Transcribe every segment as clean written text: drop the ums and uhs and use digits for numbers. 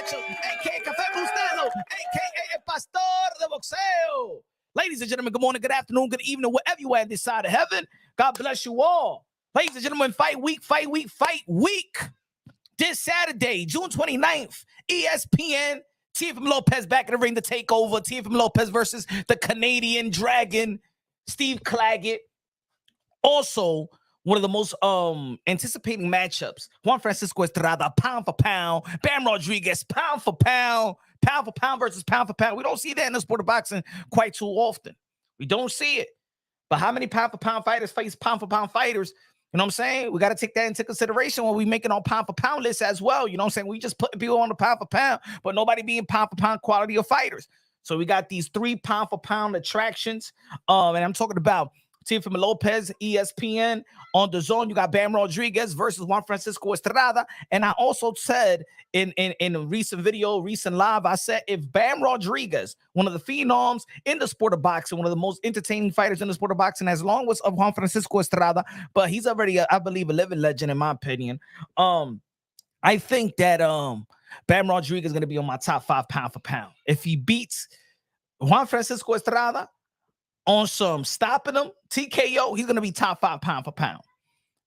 borracho, a.k.a. Café Bustelo, a.k.a. El Pastor de Boxeo. Ladies and gentlemen, good morning, good afternoon, good evening, wherever you are at this side of heaven. God bless you all. Ladies and gentlemen, fight week. This Saturday, June 29th, ESPN, Teofimo Lopez back in the ring to take over. Teofimo Lopez versus the Canadian Dragon, Steve Clagett. Also, one of the most anticipating matchups, Juan Francisco Estrada, pound for pound, Bam Rodriguez, pound for pound versus pound for pound. We don't see that in the sport of boxing quite too often. We don't see it. But how many pound for pound fighters face pound for pound fighters? You know what I'm saying? We got to take that into consideration when we making our pound for pound list as well. You know what I'm saying? We just put people on the pound for pound, but nobody being pound for pound quality of fighters. So we got these 3 pound for pound attractions. And I'm talking about Teofimo Lopez, ESPN. On the zone, you got Bam Rodriguez versus Juan Francisco Estrada. And I also said in a recent video, recent live, I said if Bam Rodriguez, one of the phenoms in the sport of boxing, one of the most entertaining fighters in the sport of boxing, as long as of Juan Francisco Estrada, but he's already, I believe, a living legend in my opinion. I think that Bam Rodriguez is going to be on my top 5 pound for pound. If he beats Juan Francisco Estrada on some stopping him, TKO, he's going to be top 5 pound for pound.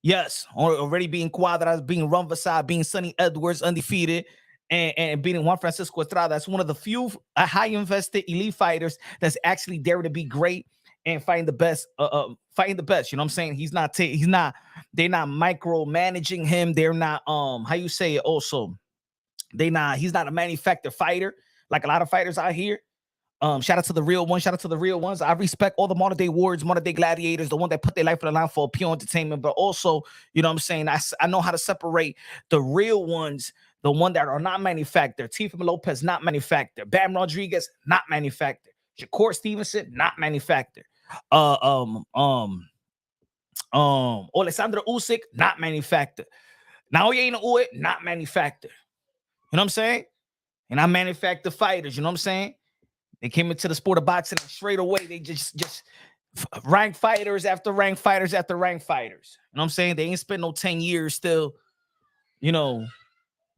Yes, already being Cuadras, being Rumvasad, being Sonny Edwards, undefeated, and beating Juan Francisco Estrada. That's one of the few high-invested elite fighters that's actually there to be great and fighting the best. Fighting the best. You know what I'm saying? They're not micromanaging him. They're not, how you say it also? He's not a manufactured fighter like a lot of fighters out here. Shout out to the real ones. Shout out to the real ones. I respect all the modern day warriors, modern day gladiators, the one that put their life on the line for pure entertainment. But also, you know what I'm saying? I know how to separate the real ones, the one that are not manufactured. Teofimo Lopez, not manufactured. Bam Rodriguez, not manufactured. Shakur Stevenson, not manufactured. Alexander Usyk, not manufactured. Naoya Inoue, not manufactured. You know what I'm saying? And I manufacture fighters. You know what I'm saying? They came into the sport of boxing and straight away they just rank fighters after rank fighters after rank fighters. You know what I'm saying? They ain't spent no 10 years still. You know,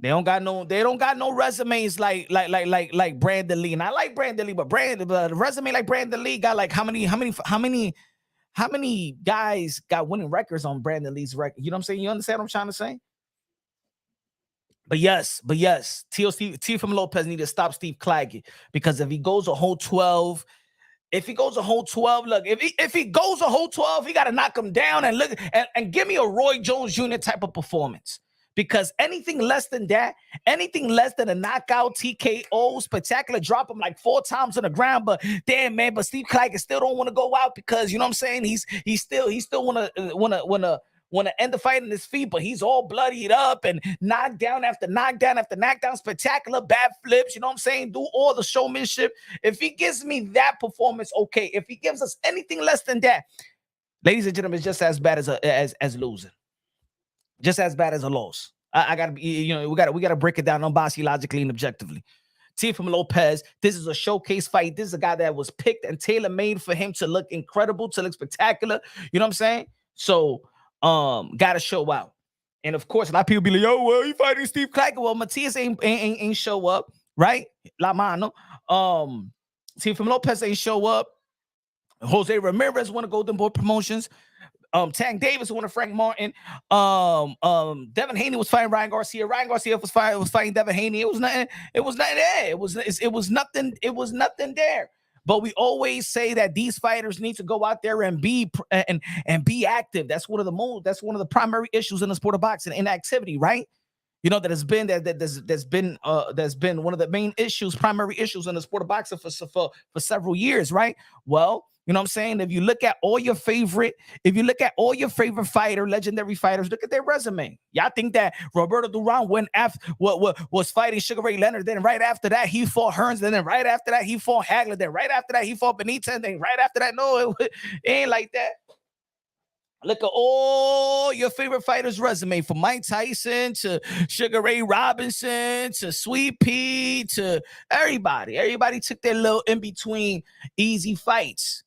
they don't got no resumes like Brandon Lee. And I like Brandon Lee, but a resume like Brandon Lee got like how many guys got winning records on Brandon Lee's record? You know what I'm saying? You understand what I'm trying to say? But yes, Teofimo Lopez need to stop Steve Clagett, because if he goes a whole 12, look, if he goes a whole 12, he got to knock him down and look and give me a Roy Jones Jr. type of performance. Because anything less than that, anything less than a knockout, TKO, spectacular, drop him like 4 times on the ground. But damn, man, but Steve Clagett still don't want to go out because, you know what I'm saying? He still want to end the fight in his feet, but he's all bloodied up and knockdown after knockdown after knockdown, spectacular bad flips, you know what I'm saying? Do all the showmanship. If he gives me that performance, okay. If he gives us anything less than that, ladies and gentlemen, it's just as bad as losing. Just as bad as a loss. I gotta be, you know, we gotta break it down unbiasedly, logically, and objectively. Teofimo Lopez, this is a showcase fight. This is a guy that was picked and tailor-made for him to look incredible, to look spectacular. You know what I'm saying? So gotta show out. And of course, a lot of people be like, yo, well, you fighting Steve Clagett. Well, Matias ain't show up, right? La mano. Teofimo Lopez ain't show up. Jose Ramirez won a Golden Boy Promotions. Tank Davis won a Frank Martin. Devin Haney was fighting Ryan Garcia. Ryan Garcia was fighting Devin Haney. It was nothing there. It was nothing there. But we always say that these fighters need to go out there and be active. That's one of the primary issues in the sport of boxing, inactivity, right? You know, that's been one of the main issues, primary issues in the sport of boxing for several years, right? Well, you know what I'm saying? If you look at all your favorite fighter, legendary fighters, look at their resume. Y'all think that Roberto Duran was fighting Sugar Ray Leonard, then right after that he fought Hearns, then right after that he fought Hagler, then right after that he fought Benitez, then right after that, no, it ain't like that. Look at all your favorite fighters' resume, from Mike Tyson to Sugar Ray Robinson to Sweet Pea to everybody. Everybody took their little in-between easy fights.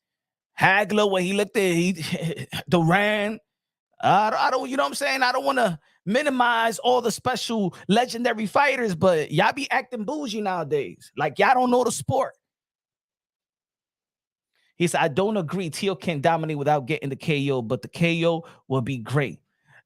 Hagler, when he looked at Duran, I don't, you know what I'm saying? I don't want to minimize all the special legendary fighters, but y'all be acting bougie nowadays. Like y'all don't know the sport. He said, I don't agree. Tio can dominate without getting the KO, but the KO will be great.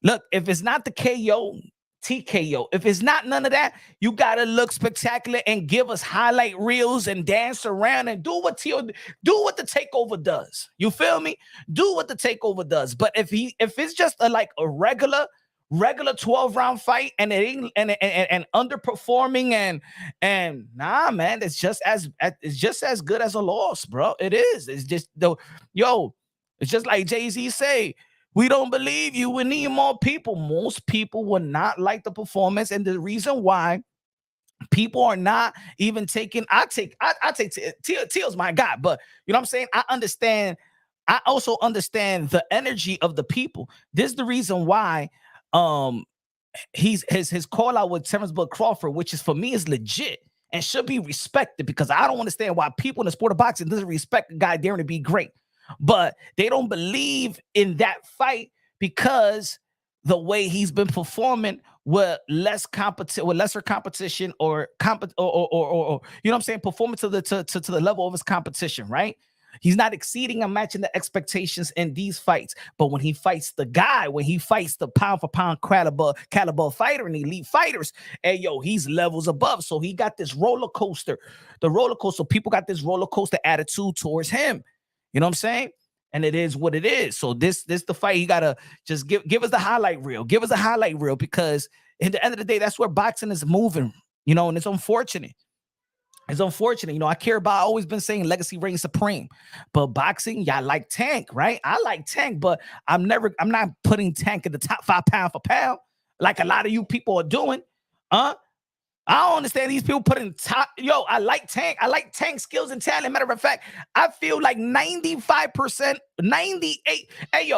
Look, if it's not the KO, TKO. If it's not none of that, you gotta look spectacular and give us highlight reels and dance around and do what the takeover does. You feel me? Do what the takeover does. But if it's just like a regular 12-round fight and it ain't and underperforming and nah, man, it's just as good as a loss, bro. It is. It's just it's just like Jay-Z say. We don't believe you. We need more people. Most people will not like the performance, and the reason why people are not even taking. I take Teal's my guy, but you know what I'm saying. I understand. I also understand the energy of the people. This is the reason why. His call out with Terrence Bud Crawford, which is for me is legit and should be respected because I don't understand why people in the sport of boxing doesn't respect a guy daring to be great. But they don't believe in that fight because the way he's been performing with lesser competition or you know what I'm saying, performing to the level of his competition, right? He's not exceeding and matching the expectations in these fights. But when he fights the pound for pound caliber fighter and elite fighters, hey, he's levels above. So he got this roller coaster. People got this roller coaster attitude towards him. You know what I'm saying? And it is what it is. So this the fight. You gotta just give us the highlight reel. Give us a highlight reel because at the end of the day, that's where boxing is moving. And it's unfortunate. It's unfortunate. I care about. I always been saying legacy reigns supreme, but boxing, y'all like Tank, right? I like Tank, but I'm not putting Tank in the top 5 pound for pound like a lot of you people are doing. I don't understand these people putting top. I like Tank. I like Tank skills and talent. Matter of fact, I feel like 95%, 98. Hey,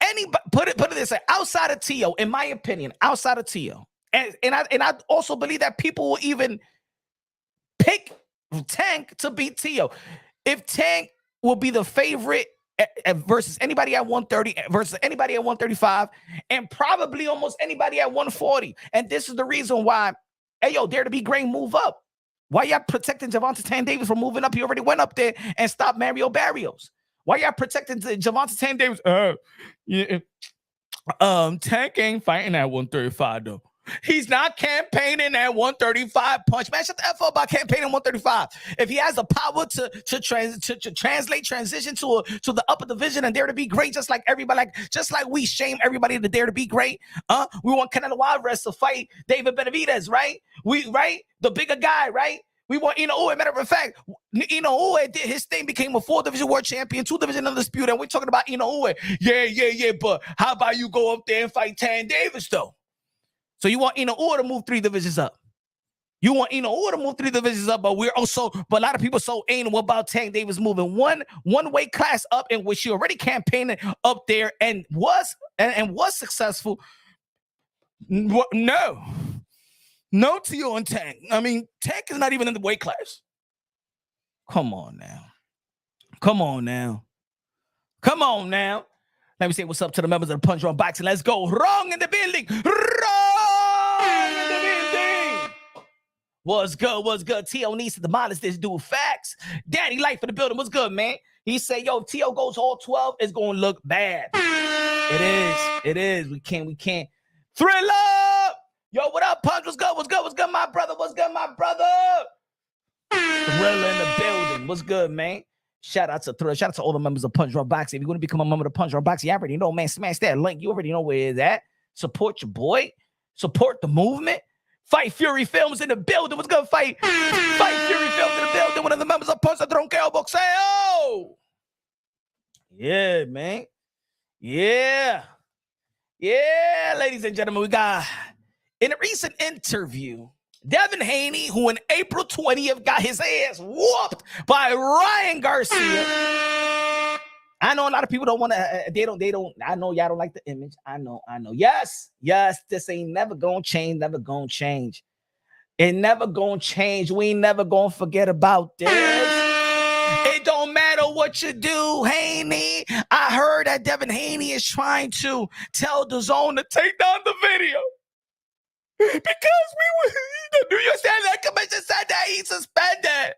anybody put it this way. Outside of Tio, in my opinion, outside of Tio, and I also believe that people will even pick Tank to beat Tio. If Tank will be the favorite versus anybody at 130 versus anybody at 135 and probably almost anybody at 140. And this is the reason why, dare to be great, move up. Why y'all protecting Jervonta Davis from moving up? He already went up there and stopped Mario Barrios. Why y'all protecting Jervonta Davis? Tank ain't fighting at 135 though. He's not campaigning at 135 punch. Man, shut the F up about campaigning 135. If he has the power to transition to the upper division and dare to be great, just like everybody, just like we shame everybody to dare to be great. We want Canelo Alvarez to fight David Benavidez, right? The bigger guy, right? We want Inoue. Matter of fact, Inoue did his thing, became a 4-division world champion, 2-division undisputed, and we're talking about Inoue. Yeah. But how about you go up there and fight Tan Davis though? So you want Inoue to move 3 divisions up. You want Inoue to move 3 divisions up, but a lot of people so anal about Tank Davis moving one weight class up in which she already campaigning up there and was successful. No Tio and Tank. I mean, Tank is not even in the weight class. Come on now. Let me say what's up to the members of the Punch Drunk Boxing. Let's go. Wrong in the building. What's good? Tio needs to demolish this dude. Facts. Daddy Life for the building. What's good, man? He said, if Tio goes all 12, it's going to look bad. It is. We can't. Thriller! Yo, what up, Punch? What's good, my brother? Thriller in the building. What's good, man? Shout out to Thriller. Shout out to all the members of Punch Drunk Boxing. If you're going to become a member of the Punch Drunk Boxing, you already know, man. Smash that link. You already know where it's at. Support your boy. Support the movement. Fight Fury Films in the building. What's good, Fight Fury Films in the building. One of the members of Punch Drunk Boxing. Yeah, man. Yeah, ladies and gentlemen, we got in a recent interview, Devin Haney, who in April 20th got his ass whooped by Ryan Garcia. I know a lot of people don't want to, they don't, I know y'all don't like the image. I know. Yes, this ain't never gonna change. It never gonna change. We ain't never gonna forget about this. It don't matter what you do, Haney. I heard that Devin Haney is trying to tell the zone to take down the video. Because the New York State Athletic Commission said that he's suspended.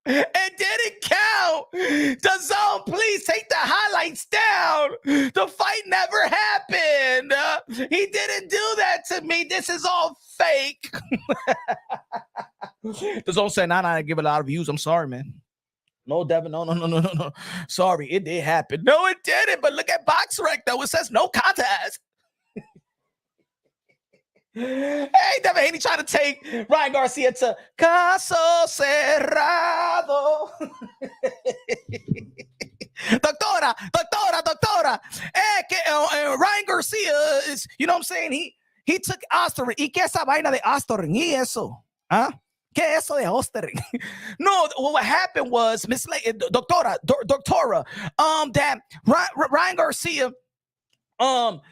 It didn't count. The zone, please take the highlights down. The fight never happened. He didn't do that to me. This is all fake. The zone said, nah, I give it a lot of views. I'm sorry, man. No, Devin, no. Sorry, it did happen. No, it didn't. But look at BoxRec, though. It says no contest. Hey, Devin Haney trying to take Ryan Garcia to Caso Cerrado. Doctora. Ryan Garcia is, you know what I'm saying? He took Osterring. ¿Y qué esa vaina de Osterring? ¿Y eso? ¿Ah? ¿Qué eso de Osterring? No, what happened was, Doctora, that Ryan Garcia,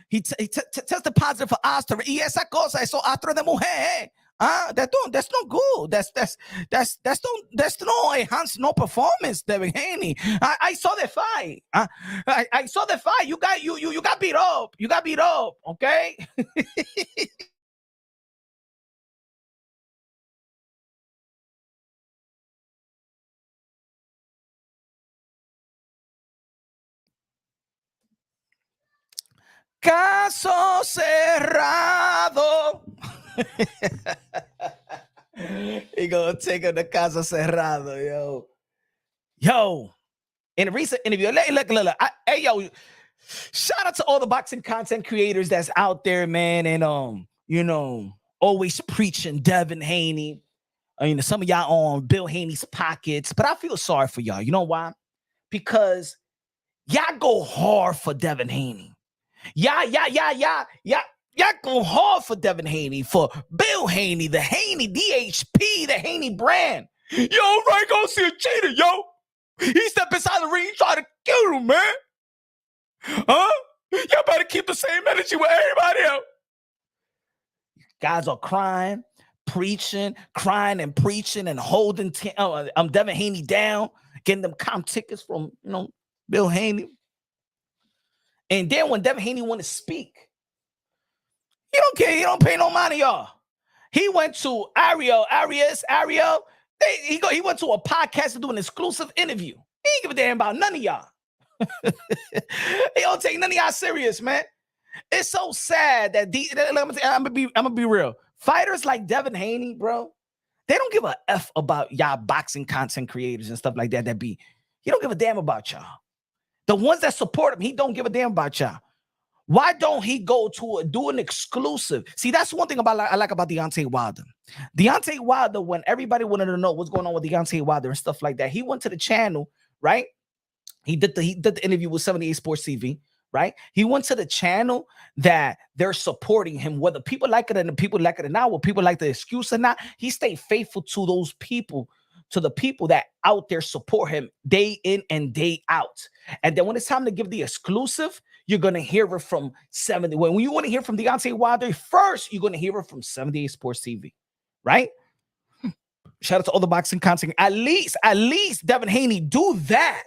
he tested positive for Osterring. Y esa cosa, eso Osterring de mujer. That's no good. That's no enhance no performance, Devin Haney. I saw the fight. I saw the fight. You got beat up. You got beat up. Okay. Caso cerrado. He gonna take him to Caso cerrado, yo. In a recent interview, look. Hey, yo, shout out to all the boxing content creators that's out there, man, and always preaching Devin Haney. Some of y'all on Bill Haney's pockets, but I feel sorry for y'all. You know why? Because y'all go hard for Devin Haney. Y'all go hard for Devin Haney, for Bill Haney, the Haney DHP, the Haney brand. Yo, Ryan Garcia cheated, yo. He stepped inside the ring, he tried to kill him, man. Huh? Y'all better keep the same energy with everybody else. Guys are crying and preaching and holding Devin Haney down, getting them comp tickets from, Bill Haney. And then when Devin Haney want to speak, he don't care. He don't pay no money, y'all. He went to Ariel. He went to a podcast to do an exclusive interview. He ain't give a damn about none of y'all. He don't take none of y'all serious, man. It's so sad that I'm gonna be real. Fighters like Devin Haney, bro, they don't give a F about y'all boxing content creators and stuff like that. He don't give a damn about y'all. The ones that support him, he don't give a damn about y'all. Why don't he go to do an exclusive? See, that's one thing I like about Deontay Wilder. Deontay Wilder, when everybody wanted to know what's going on with Deontay Wilder and stuff like that, he went to the channel, right? He did the interview with 78 Sports TV, right? He went to the channel that they're supporting him, whether people like it and people like it or not, whether people like the excuse or not. He stayed faithful to those people, to the people that out there support him day in and day out. And then when it's time to give the exclusive, you're going to hear it from 70. When you want to hear from Deontay Wilder, first, you're going to hear it from 78 Sports TV, right? Shout out to all the boxing content. At least Devin Haney, do that.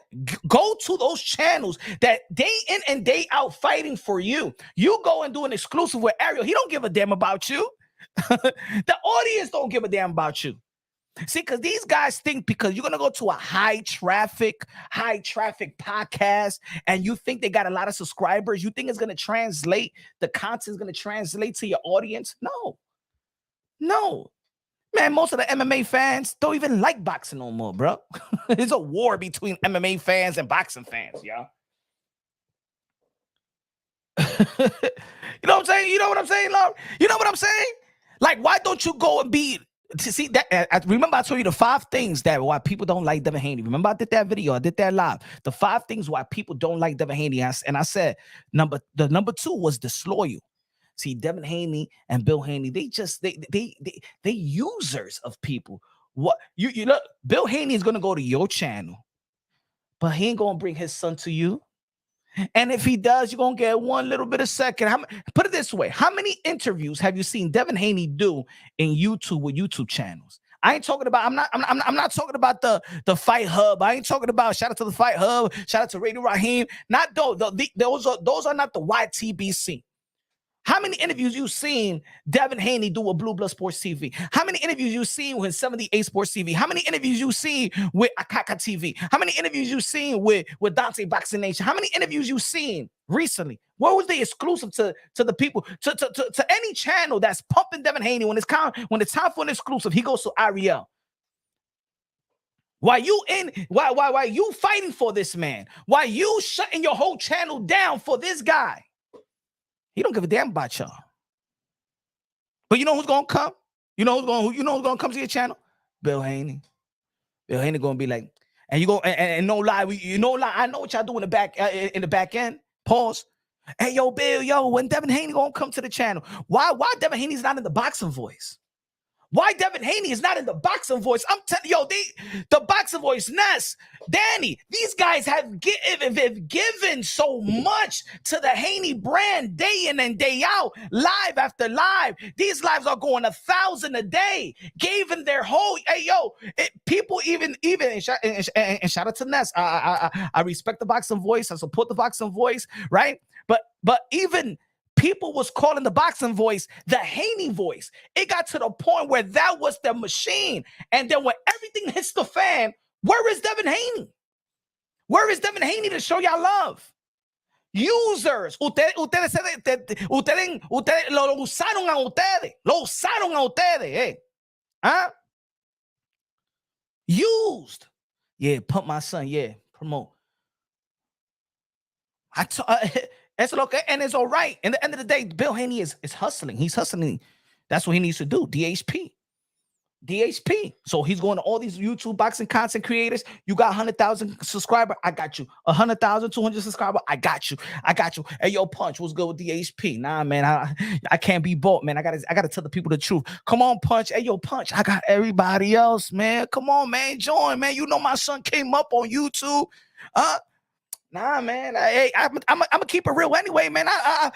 Go to those channels that day in and day out fighting for you. You go and do an exclusive with Ariel. He don't give a damn about you. The audience don't give a damn about you. See, because these guys think because you're going to go to a high traffic podcast and you think they got a lot of subscribers, you think it's going to translate, the content's going to translate to your audience? No. Man, most of the MMA fans don't even like boxing no more, bro. It's a war between MMA fans and boxing fans, y'all. You know what I'm saying? You know what I'm saying, Lord? You know what I'm saying? Like, why don't you go and be... To see that, remember I told you the 5 things that why people don't like Devin Haney. Remember I did that video, I did that live. The 5 things why people don't like Devin Haney. And I said number 2 was disloyal. See, Devin Haney and Bill Haney, they users of people. What you look, Bill Haney is gonna go to your channel, but he ain't gonna bring his son to you. And if he does, you're going to get one little bit a second. Put it this way. How many interviews have you seen Devin Haney do in YouTube with YouTube channels? I ain't talking about. I'm not talking about the Fight Hub. I ain't talking about. Shout out to the Fight Hub. Shout out to Radio Raheem. Not those. Those are not the YTBC. How many interviews you seen Devin Haney do with Blue Blood Sports TV? How many interviews you seen with 78 Sports TV? How many interviews you seen with Akaka TV? How many interviews you seen with Dante Boxing Nation? How many interviews you seen recently? What was the exclusive to the people, to any channel that's pumping Devin Haney when it's time for an exclusive? He goes to Ariel. Why you fighting for this man? Why you shutting your whole channel down for this guy? He don't give a damn about y'all. But you know who's gonna come? You know who's gonna come to your channel? Bill Haney. Bill Haney gonna be like, and you go and no lie, I know what y'all do in the back end. Pause. Hey, yo, Bill, when Devin Haney gonna come to the channel? Why Devin Haney's not in the boxing voice? Why Devin Haney is not in the boxing voice? I'm telling you, the boxing voice, Ness, Danny, these guys have given so much to the Haney brand day in and day out, live after live. These lives are going 1,000 a day. Gave them their whole, people even and shout out to Ness. I respect the boxing voice. I support the boxing voice, right? But even people was calling the boxing voice the Haney voice. It got to the point where that was the machine. And then when everything hits the fan, where is Devin Haney? Where is Devin Haney to show y'all love? Users. Ustedes lo usaron a ustedes. Lo usaron a ustedes. Huh? Used. Yeah, pump my son. Yeah, promote. And it's all right. And at the end of the day, Bill Haney is hustling. He's hustling. That's what he needs to do. DHP. So he's going to all these YouTube boxing content creators. You got 100,000 subscriber. I got you. 100,000, 200 subscriber. I got you. Hey, yo, Punch, what's good with DHP? Nah, man, I can't be bought, man. I gotta tell the people the truth. Come on, Punch. Hey, yo, Punch. I got everybody else, man. Come on, man. Join, man. You know my son came up on YouTube. Nah, man. I'm gonna keep it real anyway, man. I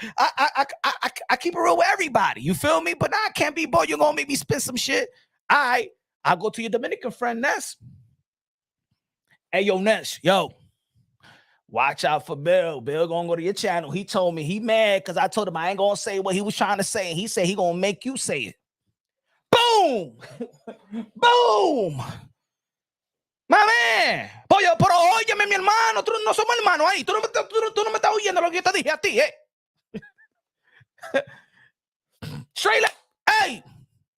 keep it real with everybody. You feel me? But I can't be bought. You're gonna make me spit some shit. I'll go to your Dominican friend Ness. Hey, yo, Ness, yo, watch out for Bill. Bill gonna go to your channel. He told me he mad because I told him I ain't gonna say what he was trying to say. He said he gonna make you say it. Boom! Boom! My man, pollo, pero óyeme, mi hermano, tú no somos hermanos ahí. Tú no me estás oyendo lo que yo te dije a ti, Straight like, hey,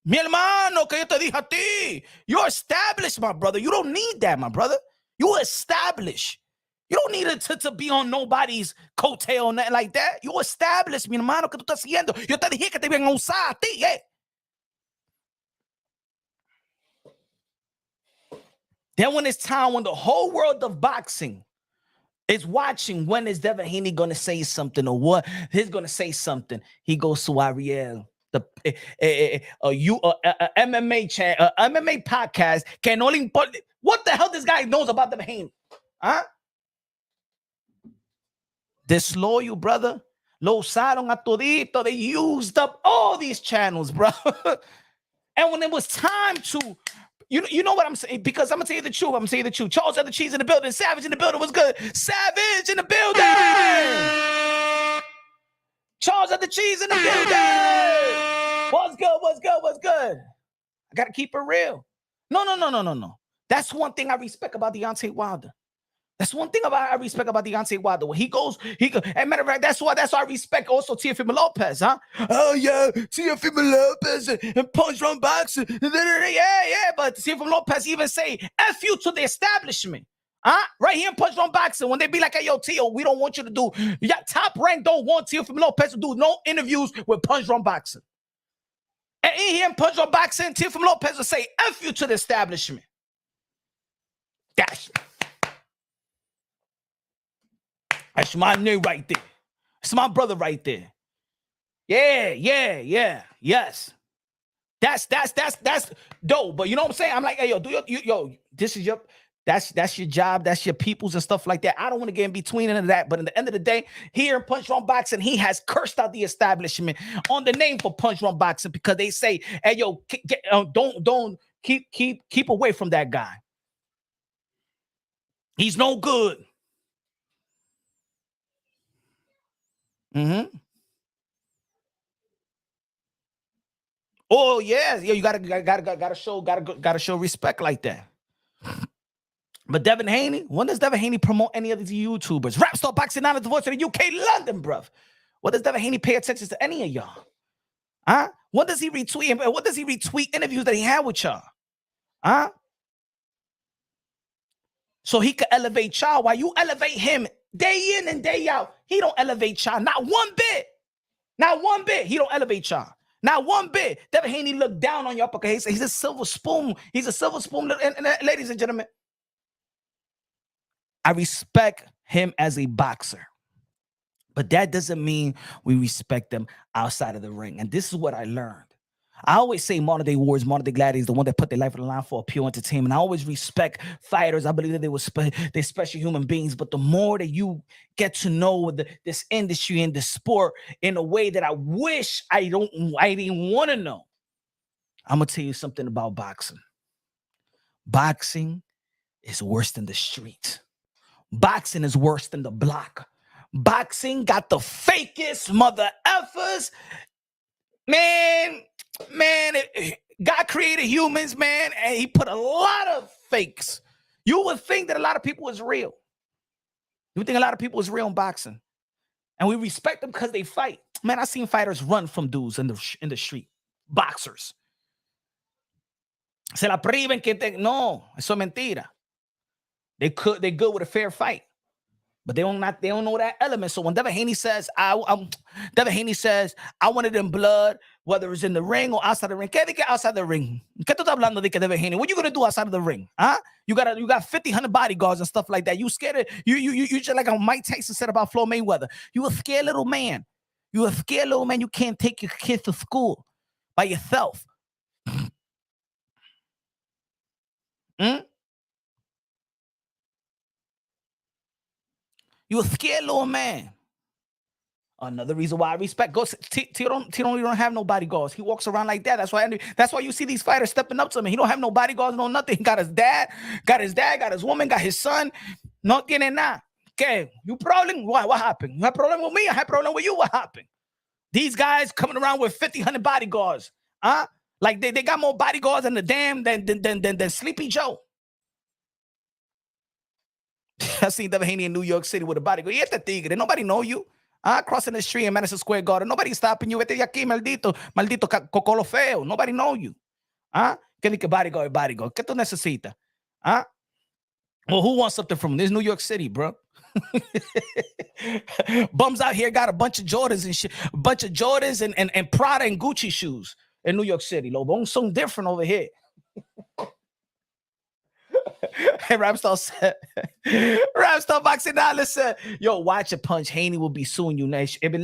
mi hermano, que yo te dije a ti. You're established, my brother. You don't need that, my brother. You established. You don't need it to be on nobody's coattail or nothing like that. You established, mi hermano, que tú estás haciendo. Yo te dije que te iban a usar a ti, Then when it's time, when the whole world of boxing is watching, when is Devin Haney going to say something or what? He's going to say something. He goes to Ariel, the MMA podcast. Que no le importa. What the hell this guy knows about Devin Haney? Huh? Disloyal, brother. Lo usaron a todito. They used up all these channels, bro. And when it was time to... You know what I'm saying? Because I'm going to tell you the truth. I'm going to tell you the truth. Charles had the cheese in the building. Savage in the building. What's good? Savage in the building. Charles had the cheese in the building. What's good? I got to keep it real. No. That's one thing I respect about Deontay Wilder. That's one thing I respect about Deontay Wilder. When he goes, and matter of fact, that's why I respect also Teofimo Lopez, huh? Oh yeah, Teofimo Lopez and Punch Run Boxing. Yeah, but Teofimo Lopez even say F you to the establishment. Huh? Right here in Punch Run Boxing, when they be like, hey, yo, Tio, we don't want you to do, top rank don't want Teofimo Lopez to do no interviews with Punch Run Boxing. And in here in Punch Run Boxing, Teofimo Lopez will say F you to the establishment. That's my name right there. It's my brother right there. Yeah. Yes. That's dope. But you know what I'm saying? I'm like, hey, yo, this is that's your job. That's your peoples and stuff like that. I don't want to get in between any of that. But in the end of the day, here in Punch Run Boxing, he has cursed out the establishment on the name for Punch Run Boxing because they say, hey, yo, don't Keep away from that guy. He's no good. Oh yeah, you gotta show respect like that. But Devin Haney, when does Devin Haney promote any of these YouTubers? Rap Star Boxing Out of the voice of the UK, London, bruv. What does Devin Haney pay attention to any of y'all? Huh? What does he retweet? What does he retweet interviews that he had with y'all? Huh? So he could elevate y'all while you elevate him day in and day out. He don't elevate y'all. Not one bit. Not one bit. He don't elevate y'all. Not one bit. Devin Haney looked down on y'all because he's a silver spoon. He's a silver spoon. And ladies and gentlemen, I respect him as a boxer. But that doesn't mean we respect them outside of the ring. And this is what I learned. I always say modern day warriors, modern day gladiators, the one that put their life on the line for pure entertainment. I always respect fighters. I believe that they're special human beings. But the more that you get to know this industry and the sport in a way that I wish I didn't want to know, I'm gonna tell you something about boxing. Boxing is worse than the street. Boxing is worse than the block. Boxing got the fakest mother effers. Man, God created humans, man, and he put a lot of fakes. You would think that a lot of people is real. You would think a lot of people is real in boxing. And we respect them because they fight. Man, I've seen fighters run from dudes in the street. Boxers. Se la priven que te... No, eso es mentira. They're good with a fair fight. But they don't know that element. So when Devin Haney says, I wanted in blood, whether it's in the ring or outside the ring. ¿Qué de que outside the ring? ¿Qué tú estás hablando de que Devin Haney? What you gonna do outside of the ring? Huh? You got 100 bodyguards and stuff like that. You scared of you just like Mike Tyson said about Floyd Mayweather. You a scared little man. You a scared little man. You can't take your kids to school by yourself. You a scared little man. Another reason why I respect Ghost. Tito don't have no bodyguards. He walks around like that. That's why you see these fighters stepping up to him. He don't have no bodyguards, no nothing. He got his dad, got his woman, got his son. No tiene nada. Okay, you problem? What happened? You have problem with me? I have problem with you. What happened? These guys coming around with 100 bodyguards. Huh? Like they got more bodyguards than the damn than Sleepy Joe. I seen Devin Haney in New York City with a bodyguard. Y este tigre, nobody know you. Crossing the street in Madison Square Garden. Nobody stopping you. Vete de aquí, maldito cocolo feo. Nobody know you. ¿Qué dice bodyguard? ¿Qué tú necesitas? Well, who wants something from this New York City, bro? Bums out here got a bunch of Jordans and shit. A bunch of Jordans and Prada and Gucci shoes in New York City. Lobo, something different over here. Hey, Rapstar said, Rapstar Boxing Out said, yo, watch a punch. Haney will be suing you next. It's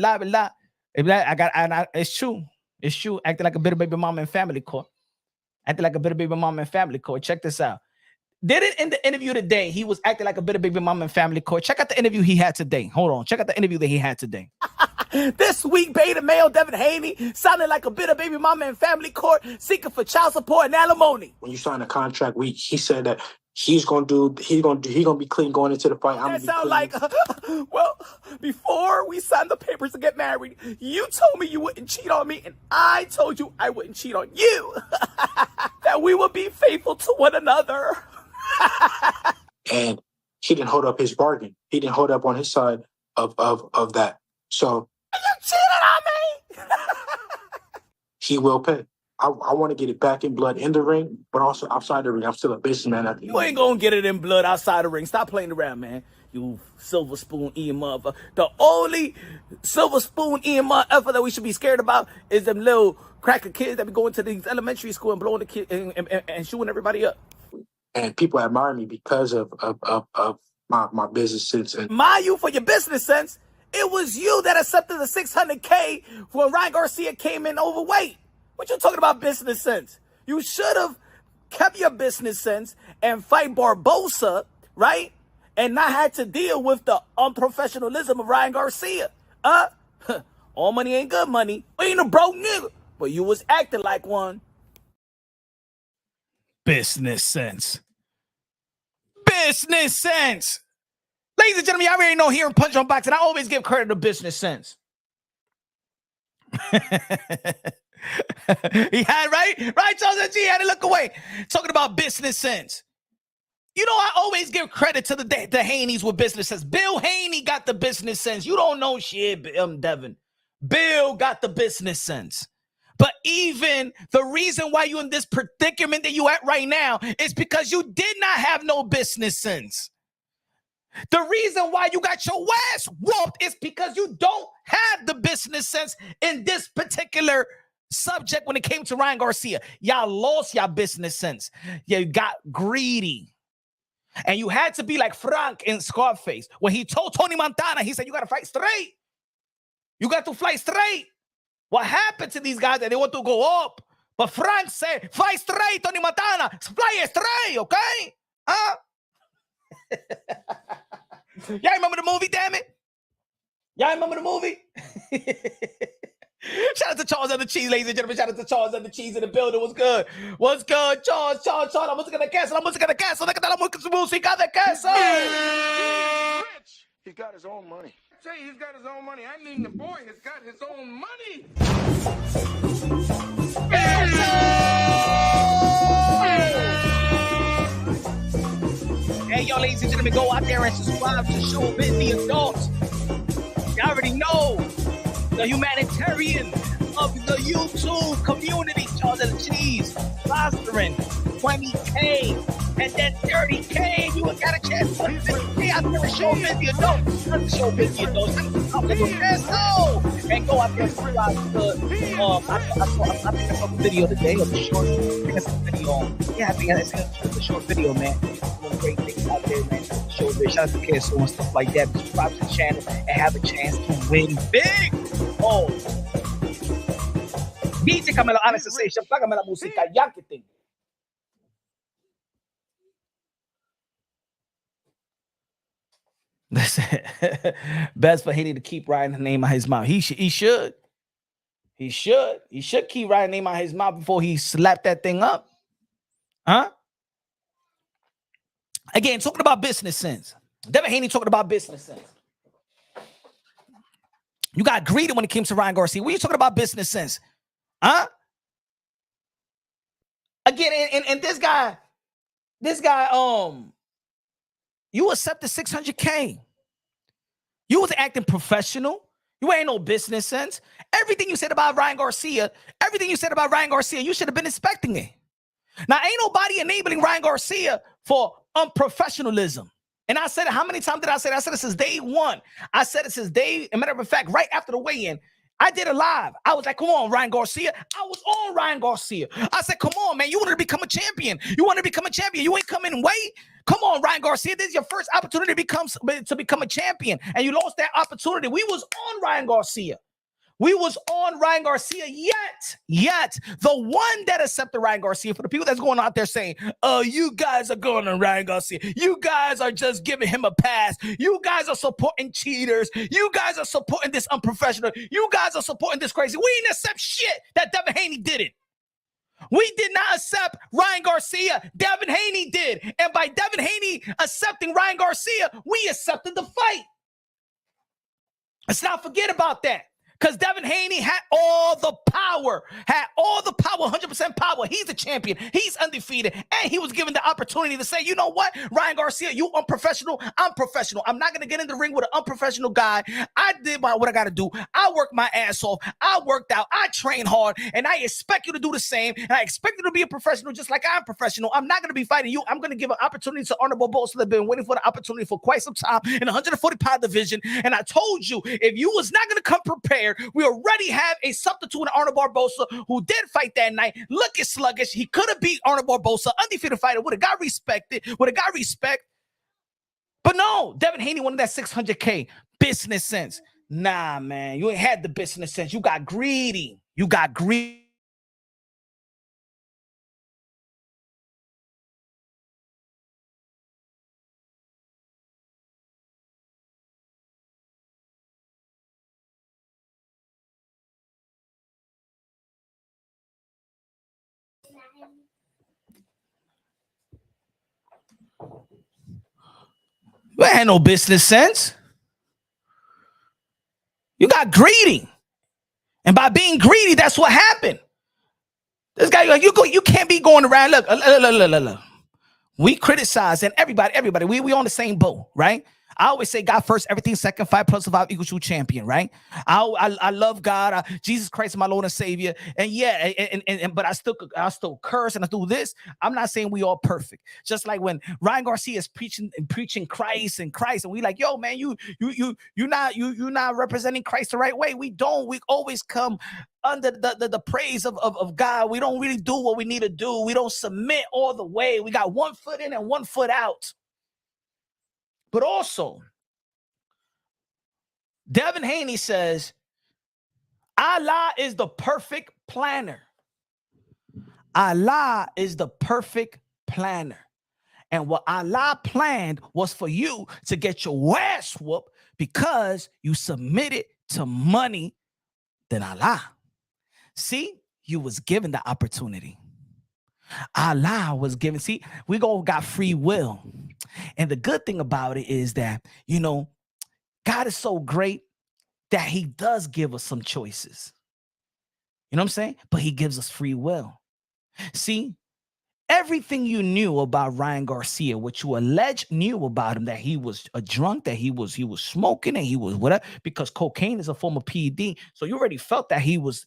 true. It's true. Acting like a bitter baby mama in family court. Check this out. Did it in the interview today? He was acting like a bitter baby mama in family court. Check out the interview he had today. Hold on. Check out the interview that he had today. This week, beta male Devin Haney sounded like a bitter baby mama in family court, seeking for child support and alimony. When you sign a contract, he said that he's gonna be clean going into the fight. That sounds like, well, before we signed the papers to get married, you told me you wouldn't cheat on me, and I told you I wouldn't cheat on you. That we would be faithful to one another. And he didn't hold up his bargain. He didn't hold up on his side of that. So you cheated on me. He will pay. I want to get it back in blood in the ring, but also outside the ring. I'm still a businessman. You ain't gonna get it in blood outside the ring. Stop playing around, man. You silver spoon eating motherfucker. The only silver spoon eating motherfucker that we should be scared about is them little cracker kids that be going to these elementary school and blowing the kid and shooting everybody up. And people admire me because of my business sense. And admire you for your business sense? It was you that accepted the $600K when Ryan Garcia came in overweight. What you talking about business sense? You should have kept your business sense and fight Barbosa, right? And not had to deal with the unprofessionalism of Ryan Garcia. All money ain't good money. We ain't a broke nigga. But you was acting like one. Business sense. Business sense. Ladies and gentlemen, I already know here in Punch on Boxing, I always give credit to business sense. He had, right, Charles G had to look away. Talking about business sense. You know, I always give credit to the Haneys with business sense. Bill Haney got the business sense. You don't know shit, Devin. Bill got the business sense. But even the reason why you're in this predicament that you at right now is because you did not have no business sense. The reason why you got your ass whooped is because you don't have the business sense in this particular subject when it came to Ryan Garcia. Y'all lost your business sense. You got greedy. And you had to be like Frank in Scarface. When he told Tony Montana, he said, you got to fight straight. You got to fight straight. What happened to these guys that they want to go up? But Frank said, fight straight, Tony Montana. Fly straight, okay? Huh? Y'all remember the movie, damn it? Y'all remember the movie? Shout out to Charles and the Cheese, ladies and gentlemen. Shout out to Charles and the Cheese in the building. What's good? What's good, Charles? La música de queso, la música de queso. Déjate la música de queso. Rich. He's got his own money. Say he's got his own money. I mean the boy has got his own money. Hey, yo, ladies and gentlemen, go out there and subscribe to Showbiz the Adults. You already know the humanitarian of the YouTube community, Charles and the Cheese, fostering 20K and then 30K. You got a chance to 50K out there and Showbiz the Adults. Showbiz the Adults. And go out there and subscribe to I think I saw a video today of the short. I think I saw a video. Yeah, I think I saw a short video, man. Great things out there, man. Showbiz, shout out to Queso and stuff like that. Subscribe to the channel and have a chance to win big. Oh, dígame la anesthesia, págame la música, ya que tengo. Best for Haney to keep writing the name out his mouth. He should keep writing the name out his mouth before he slapped that thing up. Huh? Again, talking about business sense. Devin Haney talking about business sense. You got greedy when it came to Ryan Garcia. What are you talking about business sense? Huh? Again, and this guy, you accepted 600K. You was acting professional. You ain't no business sense. Everything you said about Ryan Garcia, you should have been expecting it. Now, ain't nobody enabling Ryan Garcia for unprofessionalism. And I said it, how many times did I say it? I said it since day one. I said it since day, a matter of fact, right after the weigh-in, I did a live. I was like, come on, Ryan Garcia. I was on Ryan Garcia. I said, come on, man. You want to become a champion. You ain't coming and wait. Come on, Ryan Garcia. This is your first opportunity to become a champion. And you lost that opportunity. We was on Ryan Garcia. Yet the one that accepted Ryan Garcia, for the people that's going out there saying, oh, you guys are going on Ryan Garcia. You guys are just giving him a pass. You guys are supporting cheaters. You guys are supporting this unprofessional. You guys are supporting this crazy. We didn't accept shit that Devin Haney did it. We did not accept Ryan Garcia. Devin Haney did. And by Devin Haney accepting Ryan Garcia, we accepted the fight. Let's not forget about that. Because Devin Haney had all the power, 100% power. He's a champion. He's undefeated. And he was given the opportunity to say, you know what, Ryan Garcia, you unprofessional. I'm professional. I'm not going to get in the ring with an unprofessional guy. I did what I got to do. I worked my ass off. I worked out. I trained hard. And I expect you to do the same. And I expect you to be a professional just like I'm professional. I'm not going to be fighting you. I'm going to give an opportunity to honorable boss that have been waiting for the opportunity for quite some time in the 140-pound division. And I told you, if you was not going to come prepared, we already have a substitute in Arnold Barbosa who did fight that night. Look at sluggish. He could have beat Arnold Barbosa, undefeated fighter, would have got respect. But no, Devin Haney wanted that 600K. Business sense. Nah, man, you ain't had the business sense. You got greedy. You ain't had no business sense. You got greedy. And by being greedy, that's what happened. This guy, like, you can't be going around. Look. We criticize, and everybody, we on the same boat, right? I always say God first, everything second, 5 + 5 = true champion, right? I love God, Jesus Christ, my Lord and Savior, and yeah, but I still curse and I do this. I'm not saying we all perfect. Just like when Ryan Garcia is preaching Christ, and we like, yo, man, you're not representing Christ the right way. We don't. We always come under the praise of God. We don't really do what we need to do. We don't submit all the way. We got 1 foot in and 1 foot out. But also, Devin Haney says, Allah is the perfect planner. Allah is the perfect planner. And what Allah planned was for you to get your ass whooped because you submitted to money than Allah. See, you was given the opportunity. Allah was given. See, we all got free will. And the good thing about it is that, God is so great that he does give us some choices. You know what I'm saying? But he gives us free will. See, everything you knew about Ryan Garcia, what you alleged knew about him, that he was a drunk, that he was smoking, and he was whatever, because cocaine is a form of PED. So you already felt that he was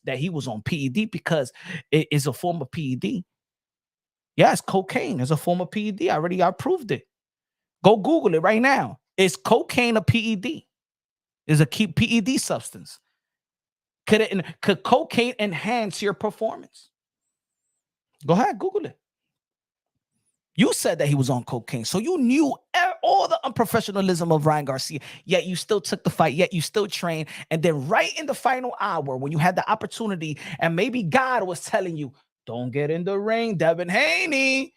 on PED because it is a form of PED. Yes, cocaine is a form of PED. I proved it. Go Google it right now. Is cocaine a PED? Is a key PED substance? Could cocaine enhance your performance? Go ahead, Google it. You said that he was on cocaine, so you knew all the unprofessionalism of Ryan Garcia, yet you still took the fight, yet you still trained. And then right in the final hour, when you had the opportunity, and maybe God was telling you, don't get in the ring, Devin Haney.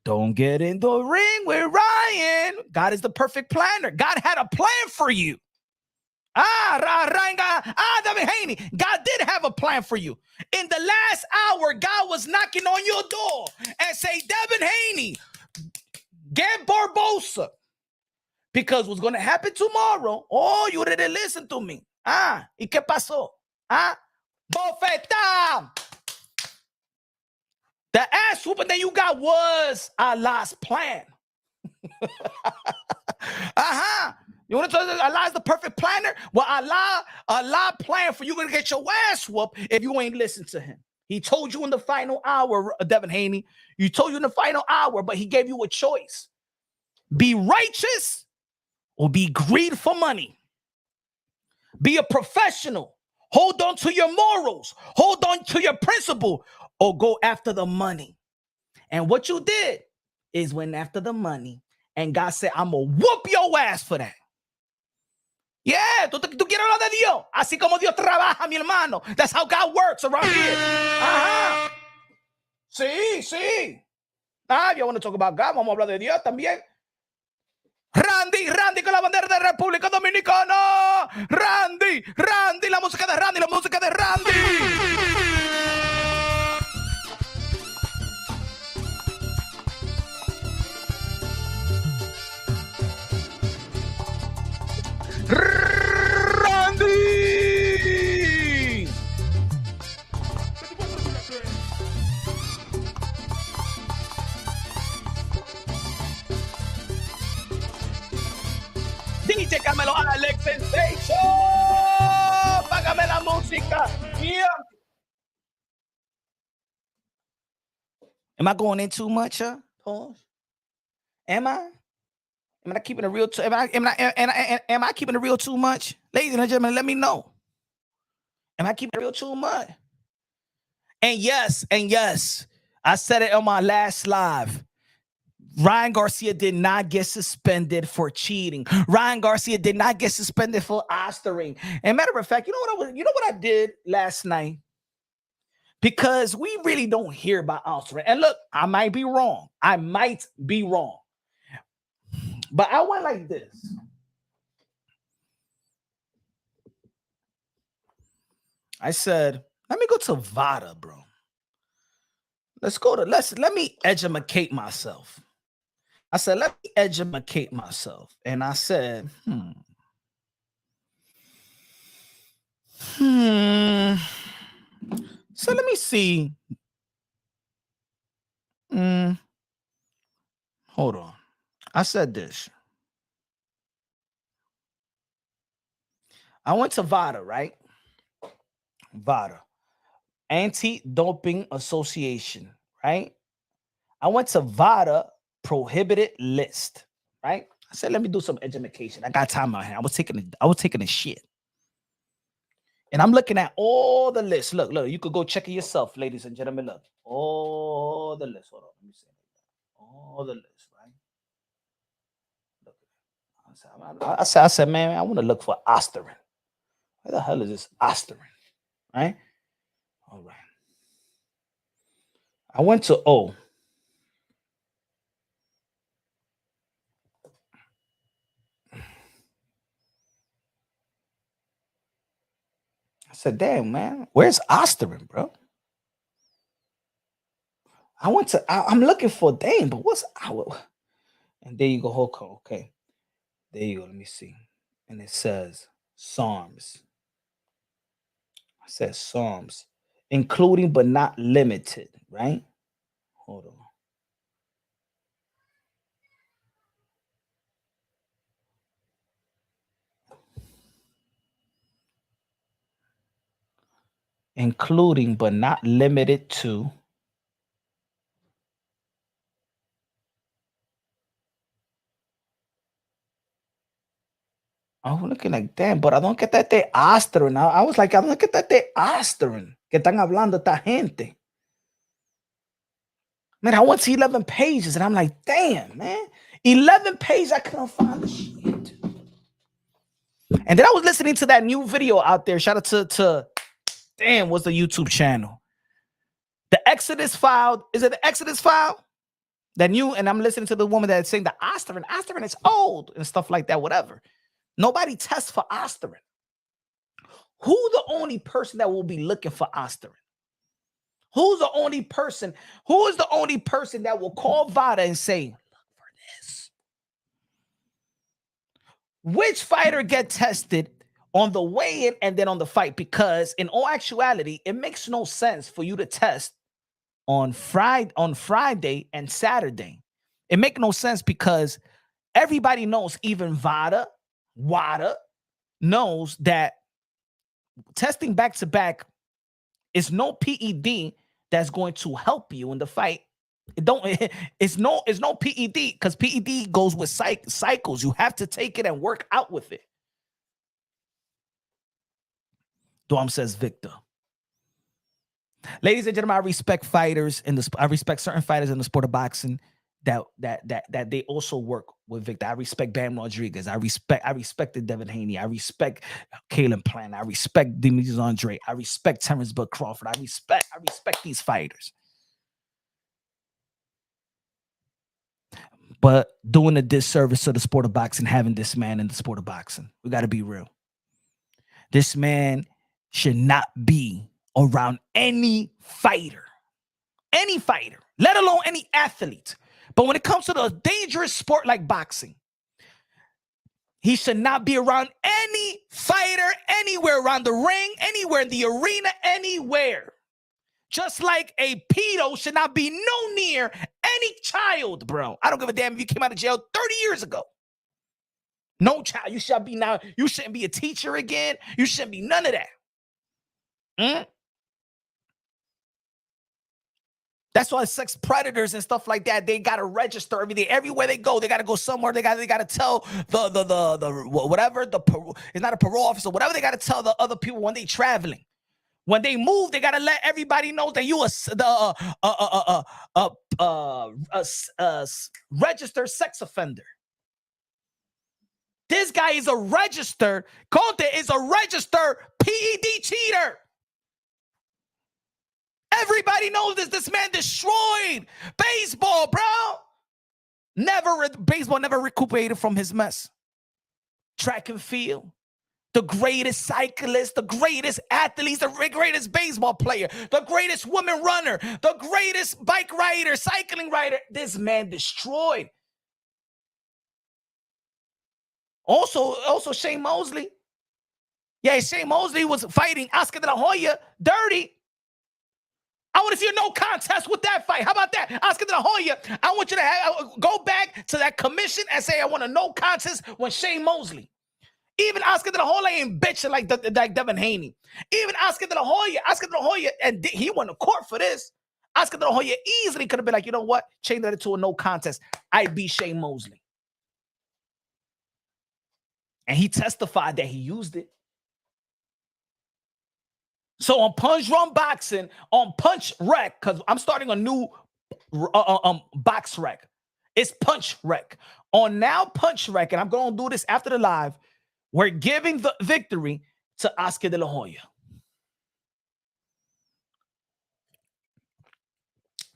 Don't get in the ring with Ryan. God is the perfect planner. God had a plan for you. Devin Haney. God did have a plan for you. In the last hour, God was knocking on your door and say, Devin Haney, get Barbosa. Because what's going to happen tomorrow, you didn't listen to me. ¿Y qué pasó? Bofeta. The ass whooping that you got was Allah's plan. You want to tell us Allah is the perfect planner? Well, Allah planned for you to get your ass whooped if you ain't listen to him. He told you in the final hour, Devin Haney. You told you in the final hour, but he gave you a choice. Be righteous or be greed for money. Be a professional. Hold on to your morals. Hold on to your principle, or go after the money. And what you did is went after the money. And God said, I'm going to whoop your ass for that. Yeah, tú quieres hablar de Dios. Así como Dios trabaja, mi hermano. That's how God works around here. Sí. You want to talk about God, vamos a hablar de Dios también. Randy con la bandera de República Dominicana. Randy, la música de Randy. Randy. DJ Carmelo Alex Sensation. Págame la música. Yeah. Am I going in too much? Pause. Am I? Am I keeping it real? Am I keeping it real too much? Ladies and gentlemen, let me know. Am I keeping it real too much? And yes, I said it on my last live. Ryan Garcia did not get suspended for cheating. Ryan Garcia did not get suspended for ostering. And matter of fact, you know what I did last night? Because we really don't hear about ostering. And look, I might be wrong. But I went like this. I said, let me go to Vada, bro. Let me educate myself. I said, let me educate myself. And I said, So let me see. Hold on. I said this. I went to Vada, right? Vada. Anti-Doping Association, right? I went to Vada prohibited list, right? I said, let me do some education. I got time out here. I was taking a shit. And I'm looking at all the lists. Look, you could go check it yourself, ladies and gentlemen. Look, all the lists. Hold on, let me see. All the lists, right? Look, I said, man, I want to look for Osterin. Where the hell is this Osterin? Right? All right. I went to O. I said, damn, man, where's Osterin, bro? I'm looking for, damn, but what's our? And there you go, Hoko. Okay. There you go. Let me see. And it says Psalms. I said Psalms, including but not limited, right? Hold on. Including but not limited to. I'm looking like, damn, but I don't get that de Osterin. I was like, I don't get that de Osterin. Que están hablando esta gente. Man, I went to 11 pages and I'm like, damn, man. 11 pages, I couldn't find the shit. And then I was listening to that new video out there. Shout out to damn, what's the YouTube channel? The Exodus File. Is it the Exodus File? That new, and I'm listening to the woman that's saying the Osterin is old and stuff like that, whatever. Nobody tests for Osterin. Who the only person that will be looking for Osterin? Who's the only person? Who is the only person that will call Vada and say, look for this? Which fighter get tested on the weigh-in and then on the fight? Because in all actuality, it makes no sense for you to test on Friday and Saturday. It makes no sense because everybody knows, even WADA knows that testing back-to-back is no PED that's going to help you in the fight. It's no PED, because PED goes with cycles. You have to take it and work out with it. Dom says Victor. Ladies and gentlemen, I respect fighters I respect certain fighters in the sport of boxing that they also work with Victor. I respect Bam Rodriguez. I respected Devin Haney. I respect Caleb Plant. I respect Demetrius Andre. I respect Terrence Bud Crawford. I respect these fighters. But doing a disservice to the sport of boxing, having this man in the sport of boxing, we got to be real. This man should not be around any fighter, let alone any athlete. But when it comes to the dangerous sport like boxing, he should not be around any fighter anywhere around the ring, anywhere in the arena, anywhere. Just like a pedo should not be no near any child, bro. I don't give a damn if you came out of jail 30 years ago. No child. You shouldn't be a teacher again. You shouldn't be none of that. That's why sex predators and stuff like that, they gotta register everything. Everywhere they go, they gotta go somewhere. They gotta tell the whatever, it's not a parole officer, whatever. They gotta tell the other people when they traveling. When they move, they gotta let everybody know that you a registered sex offender. This guy is a registered. Conte is a registered PED cheater. Everybody knows this. This man destroyed baseball, bro. Baseball never recuperated from his mess. Track and field. The greatest cyclist, the greatest athletes, the greatest baseball player, the greatest woman runner, the greatest bike rider, cycling rider. This man destroyed. Also Shane Mosley. Yeah, Shane Mosley was fighting Oscar De La Hoya dirty. I want to see a no contest with that fight. How about that? Oscar De La Hoya, I want you to go back to that commission and say, I want a no contest when Shane Mosley. Even Oscar De La Hoya ain't bitching like Devin Haney. Even Oscar De La Hoya, and he went to court for this. Oscar De La Hoya easily could have been like, you know what? Change that to a no contest. I beat Shane Mosley. And he testified that he used it. So on Punch Run Boxing, on Punch Rec, because I'm starting a new box rec. It's Punch Rec. On now Punch Rec, and I'm going to do this after the live, we're giving the victory to Oscar De La Hoya.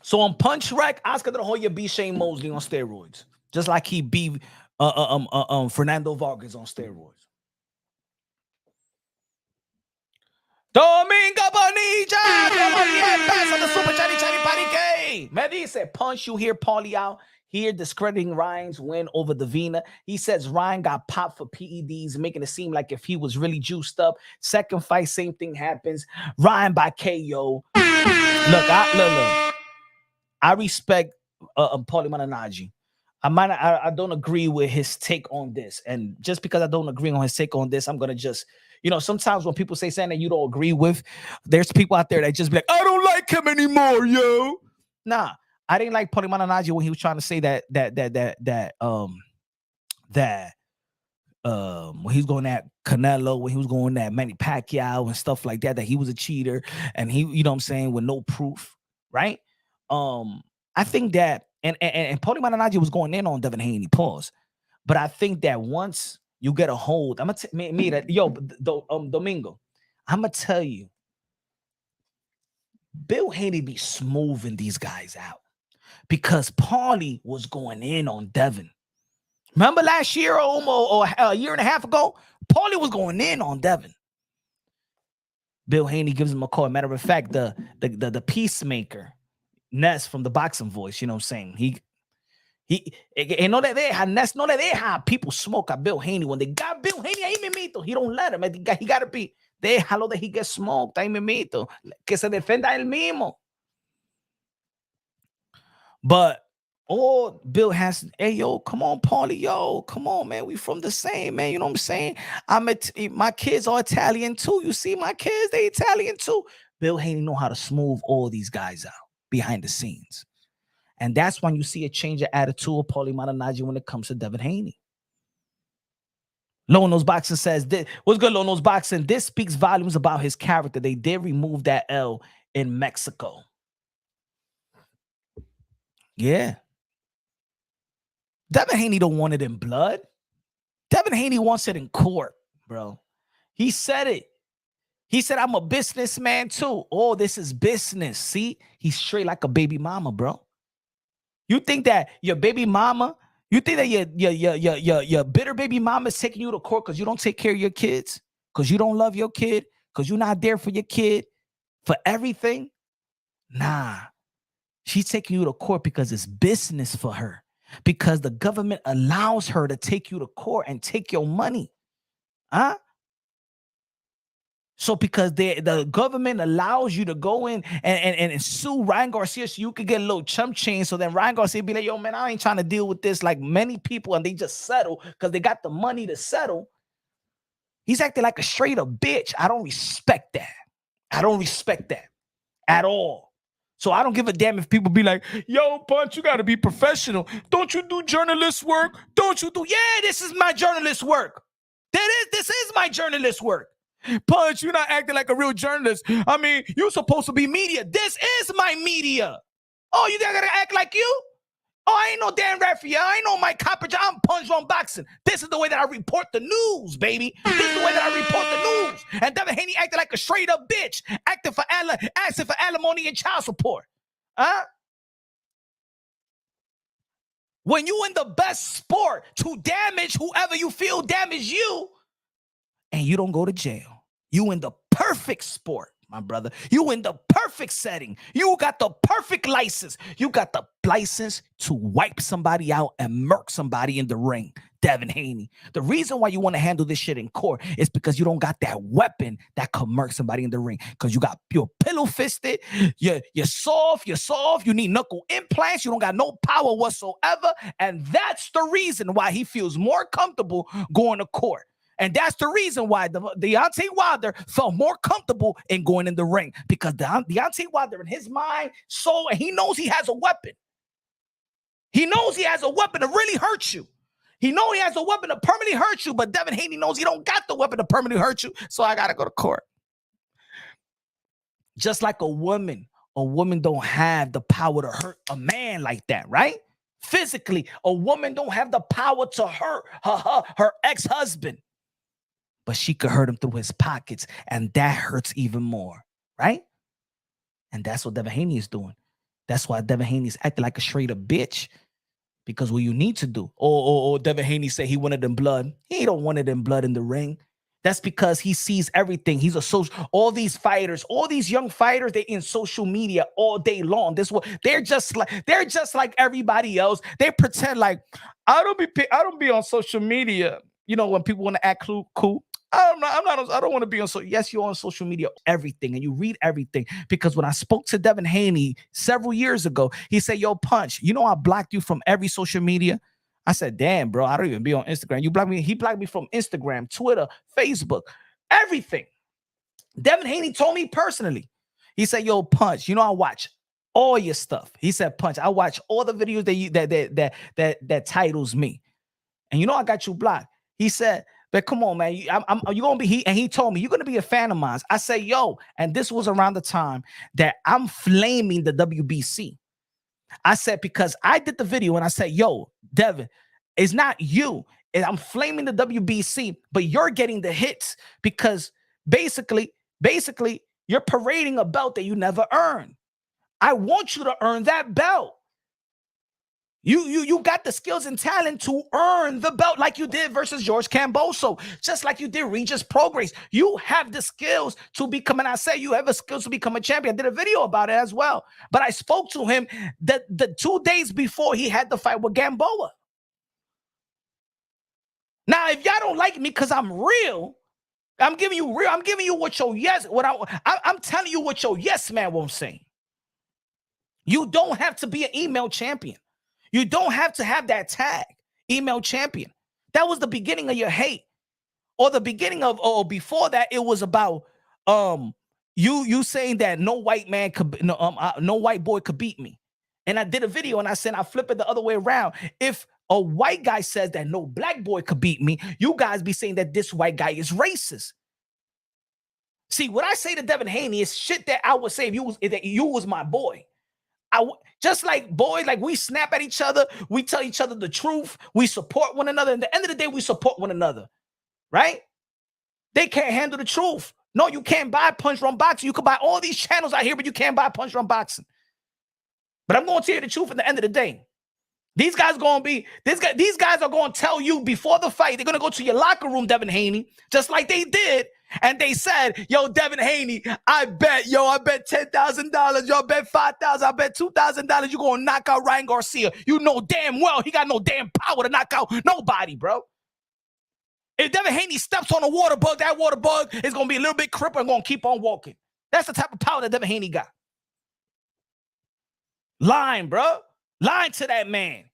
So on Punch Rec, Oscar De La Hoya beat Shane Mosley on steroids, just like he beat Fernando Vargas on steroids. Domingo Bonilla, pass on the super chatty party. Me dice, Punch, you hear Paulie out here discrediting Ryan's win over Davina. He says Ryan got popped for PEDs, making it seem like if he was really juiced up. Second fight, same thing happens. Ryan by KO. Look, I respect Paulie Malignaggi. I don't agree with his take on this. And just because I don't agree on his take on this, I'm going to just, sometimes when people say something that you don't agree with, there's people out there that just be like, I don't like him anymore, yo. Nah, I didn't like Paulie Malignaggi when he was trying to say that when he was going at Canelo, when he was going at Manny Pacquiao and stuff like that he was a cheater and he, with no proof, right? I think that and Paulie Malignaggi was going in on Devin Haney, pause. But I think that once you get a hold, I'm gonna Domingo, I'm gonna tell you, Bill Haney be smoothing these guys out because Paulie was going in on Devin. Remember last year or a year and a half ago, Paulie was going in on Devin. Bill Haney gives him a call. Matter of fact, the peacemaker, Ness from the Boxing Voice, you know what I'm saying? He no le deja, Ness no le deja people smoke at Bill Haney. When they got Bill Haney, ahí mimito, he don't let him. He got to be, déjalo that he gets smoked, ahí mimito. Que se defenda él mismo. But Bill has, hey, yo, come on, Paulie, yo, come on, man. We from the same, man. You know what I'm saying? My kids are Italian too. You see my kids, they Italian too. Bill Haney know how to smooth all these guys out behind the scenes. And that's when you see a change of attitude of Paulie Malignaggi when it comes to Devin Haney. Low Nose Boxing says, what's good, Low Nose Boxing? This speaks volumes about his character. They did remove that L in Mexico. Yeah. Devin Haney don't want it in blood. Devin Haney wants it in court, bro. He said it. He said, I'm a businessman too. Oh, this is business. See, he's straight like a baby mama, bro. You think that your baby mama, you think that your bitter baby mama is taking you to court because you don't take care of your kids, because you don't love your kid, because you're not there for your kid, for everything? Nah. She's taking you to court because it's business for her, because the government allows her to take you to court and take your money. Huh? So because the government allows you to go in and sue Ryan Garcia so you could get a little chump change, so then Ryan Garcia be like, yo, man, I ain't trying to deal with this like many people, and they just settle because they got the money to settle. He's acting like a straight up bitch. I don't respect that. I don't respect that at all. So I don't give a damn if people be like, yo, Punch, you got to be professional. Don't you do journalist work? Don't you do? Yeah, this is my journalist work. This is my journalist work. Punch, you're not acting like a real journalist. I mean, you're supposed to be media. This is my media. Oh, you gotta act like you? Oh, I ain't no damn referee. I ain't no Mike Copperger. I'm Punch on Boxing. This is the way that I report the news, baby. This is the way that I report the news. And Devin Haney acted like a straight up bitch, asking for alimony and child support. Huh? When you in the best sport to damage whoever you feel damage you, and you don't go to jail. You in the perfect sport, my brother. You in the perfect setting. You got the perfect license. You got the license to wipe somebody out and murk somebody in the ring. Devin Haney. The reason why you want to handle this shit in court is because you don't got that weapon that could murk somebody in the ring. Because you're pillow fisted, you're soft, you need knuckle implants, you don't got no power whatsoever. And that's the reason why he feels more comfortable going to court. And that's the reason why Deontay Wilder felt more comfortable in going in the ring. Because Deontay Wilder, in his mind, soul, and he knows he has a weapon. He knows he has a weapon to really hurt you. He knows he has a weapon to permanently hurt you, but Devin Haney knows he don't got the weapon to permanently hurt you, so I got to go to court. Just like a woman don't have the power to hurt a man like that, right? Physically, a woman don't have the power to hurt her ex-husband, but she could hurt him through his pockets, and that hurts even more, right? And that's what Devin Haney is doing. That's why Devin Haney is acting like a straight up bitch. Because what you need to do, Devin Haney said he wanted them blood. He don't want them blood in the ring. That's because he sees everything. He's a social. All these fighters, all these young fighters, they in social media all day long. They're just like everybody else. They pretend like I don't be on social media. You know, when people want to act cool. I don't want to be on social. Yes, you're on social media, everything, and you read everything. Because when I spoke to Devin Haney several years ago, he said, "Yo, Punch, you know I blocked you from every social media." I said, "Damn, bro, I don't even be on Instagram. You blocked me." He blocked me from Instagram, Twitter, Facebook, everything. Devin Haney told me personally. He said, "Yo, Punch, you know I watch all your stuff." He said, "Punch, I watch all the videos that titles me, and you know I got you blocked." He said, "But come on, man, you gonna be?" He told me, "You're gonna be a fan of mine." I say, "Yo," and this was around the time that I'm flaming the WBC. I said, because I did the video and I said, "Yo, Devin, it's not you. And I'm flaming the WBC, but you're getting the hits because basically, you're parading a belt that you never earned. I want you to earn that belt. You got the skills and talent to earn the belt like you did versus George Camboso, just like you did Regis Prograis. You have the skills to become, and I say you have the skills to become a champion. I did a video about it as well. But I spoke to him the 2 days before he had the fight with Gamboa. Now, if y'all don't like me because I'm real, I'm giving you what your yes, I'm telling you what your yes man won't say. You don't have to be an email champion. You don't have to have that tag, email champion. That was the beginning of your hate. Or the beginning of, or before that, it was about you saying that no white man could, no white boy could beat me. And I did a video and I said I flip it the other way around. If a white guy says that no black boy could beat me, you guys be saying that this white guy is racist. See, what I say to Devin Haney is shit that I would say if you was my boy. Just like boys, like we snap at each other, we tell each other the truth, we support one another. At the end of the day, we support one another, right? They can't handle the truth. No, you can't buy Punch Run Boxing. You can buy all these channels out here, but you can't buy Punch Run Boxing. But I'm going to tell you the truth at the end of the day. These guys are going to tell you before the fight, they're going to go to your locker room, Devin Haney, just like they did. And they said, "Yo, Devin Haney, I bet $10,000. Yo, I bet $5,000. I bet $2,000. You're going to knock out Ryan Garcia. You know damn well he got no damn power to knock out nobody, bro." If Devin Haney steps on a water bug, that water bug is going to be a little bit crippled and going to keep on walking. That's the type of power that Devin Haney got. Lying, bro. Lying to that man.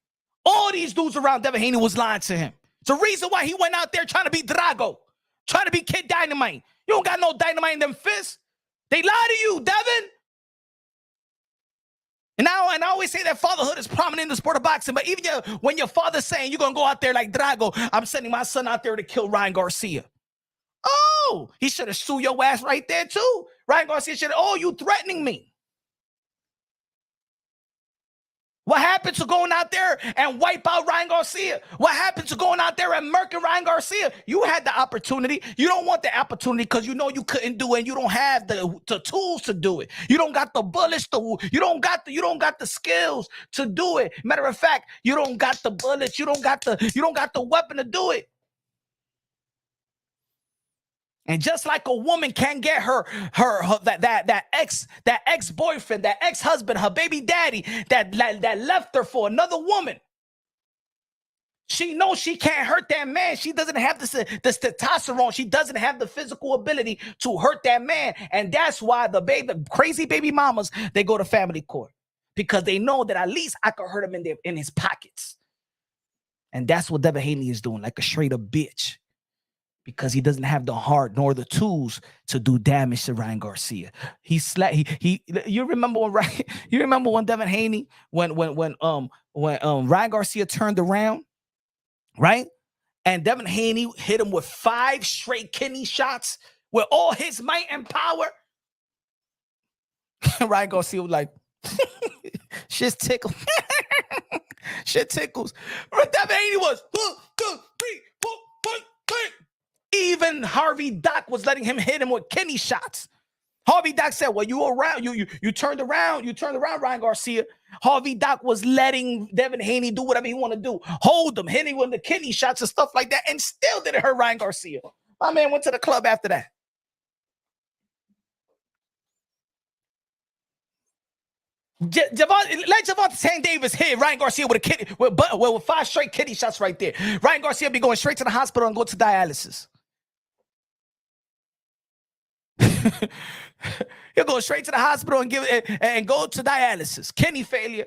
All these dudes around Devin Haney was lying to him. It's the reason why he went out there trying to be Drago. Trying to be Kid Dynamite. You don't got no dynamite in them fists. They lie to you, Devin. And I always say that fatherhood is prominent in the sport of boxing. But even when your father's saying you're going to go out there like Drago, I'm sending my son out there to kill Ryan Garcia. Oh, he should have sued your ass right there too. Ryan Garcia should have, "Oh, you threatening me." What happened to going out there and wipe out Ryan Garcia? What happened to going out there and murking Ryan Garcia? You had the opportunity. You don't want the opportunity because you know you couldn't do it and you don't have the tools to do it. You don't got the bullets you don't got the skills to do it. Matter of fact, you don't got the bullets. You don't got the weapon to do it. And just like a woman can't get her that ex-boyfriend, that ex-husband, her baby daddy that left her for another woman. She knows she can't hurt that man. She doesn't have the testosterone. She doesn't have the physical ability to hurt that man. And that's why the crazy baby mamas, they go to family court. Because they know that at least I could hurt him in his pockets. And that's what Devin Haney is doing, like a straight up bitch. Because he doesn't have the heart nor the tools to do damage to Ryan Garcia. You remember when Devin Haney, when Ryan Garcia turned around, right? And Devin Haney hit him with 5 straight kidney shots with all his might and power. Ryan Garcia was like, shit tickles. Shit tickles. Devin Haney was 1, 2, 3, 4, 5, 6. Even Harvey Doc was letting him hit him with kidney shots. Harvey Doc said, well, you turned around, Ryan Garcia. Harvey Doc was letting Devin Haney do whatever he want to do. Hold him, hit him with the kidney shots and stuff like that, and still didn't hurt Ryan Garcia. My man went to the club after that. Let Jervonta Davis hit Ryan Garcia with 5 straight kidney shots right there. Ryan Garcia be going straight to the hospital and go to dialysis. He'll go straight to the hospital and go to dialysis. Kidney failure.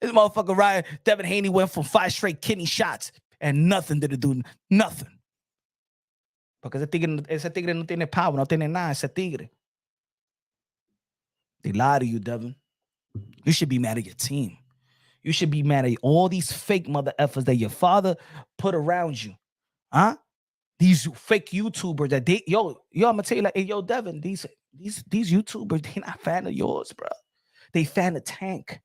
This motherfucker Devin Haney went from 5 straight kidney shots and nothing did it do. Nothing. Porque ese tigre no tiene power, no tiene nada, ese tigre. They lie to you, Devin. You should be mad at your team. You should be mad at all these fake mother effers that your father put around you. Huh? These fake YouTubers that I'm gonna tell you, like, hey, yo, Devin, these YouTubers, they not fan of yours, bro. They fan of Tank.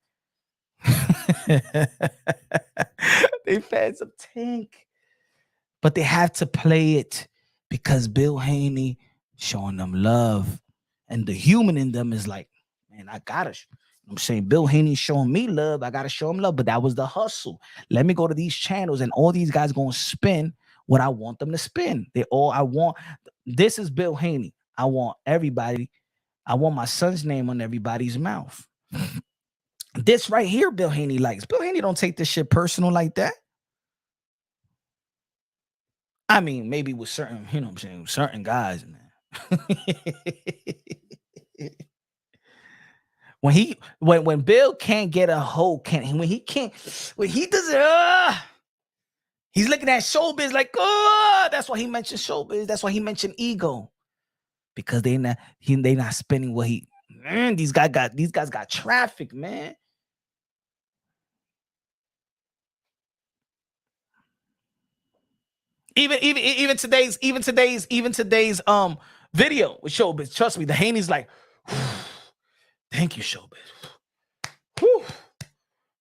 They fans of Tank. But they have to play it because Bill Haney showing them love. And the human in them is like, man, I'm saying Bill Haney showing me love. I gotta show him love. But that was the hustle. Let me go to these channels and all these guys gonna spin what I want them to spin. This is Bill Haney. I want my son's name on everybody's mouth. This right here, Bill Haney likes. Bill Haney don't take this shit personal like that. I mean, maybe with certain, you know what I'm saying, certain guys, man. When Bill can't get a hold, when he doesn't, he's looking at showbiz like, that's why he mentioned showbiz. That's why he mentioned ego. Because they not spending what these guys got traffic, man. Even today's video with showbiz. Trust me, the Haney's like, thank you, showbiz. Whew.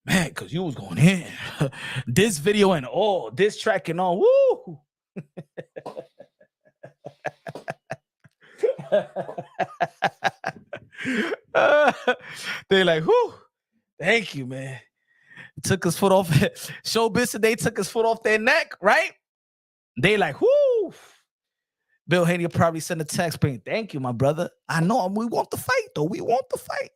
Man, because you was going in. This video and all, this track and all. Woo! They're like, whoo, thank you, man. Took his foot off. Showbiz today took his foot off their neck, right? They like, whoo. Bill Haney will probably send a text saying, thank you, my brother. I know we want the fight, though. We want the fight.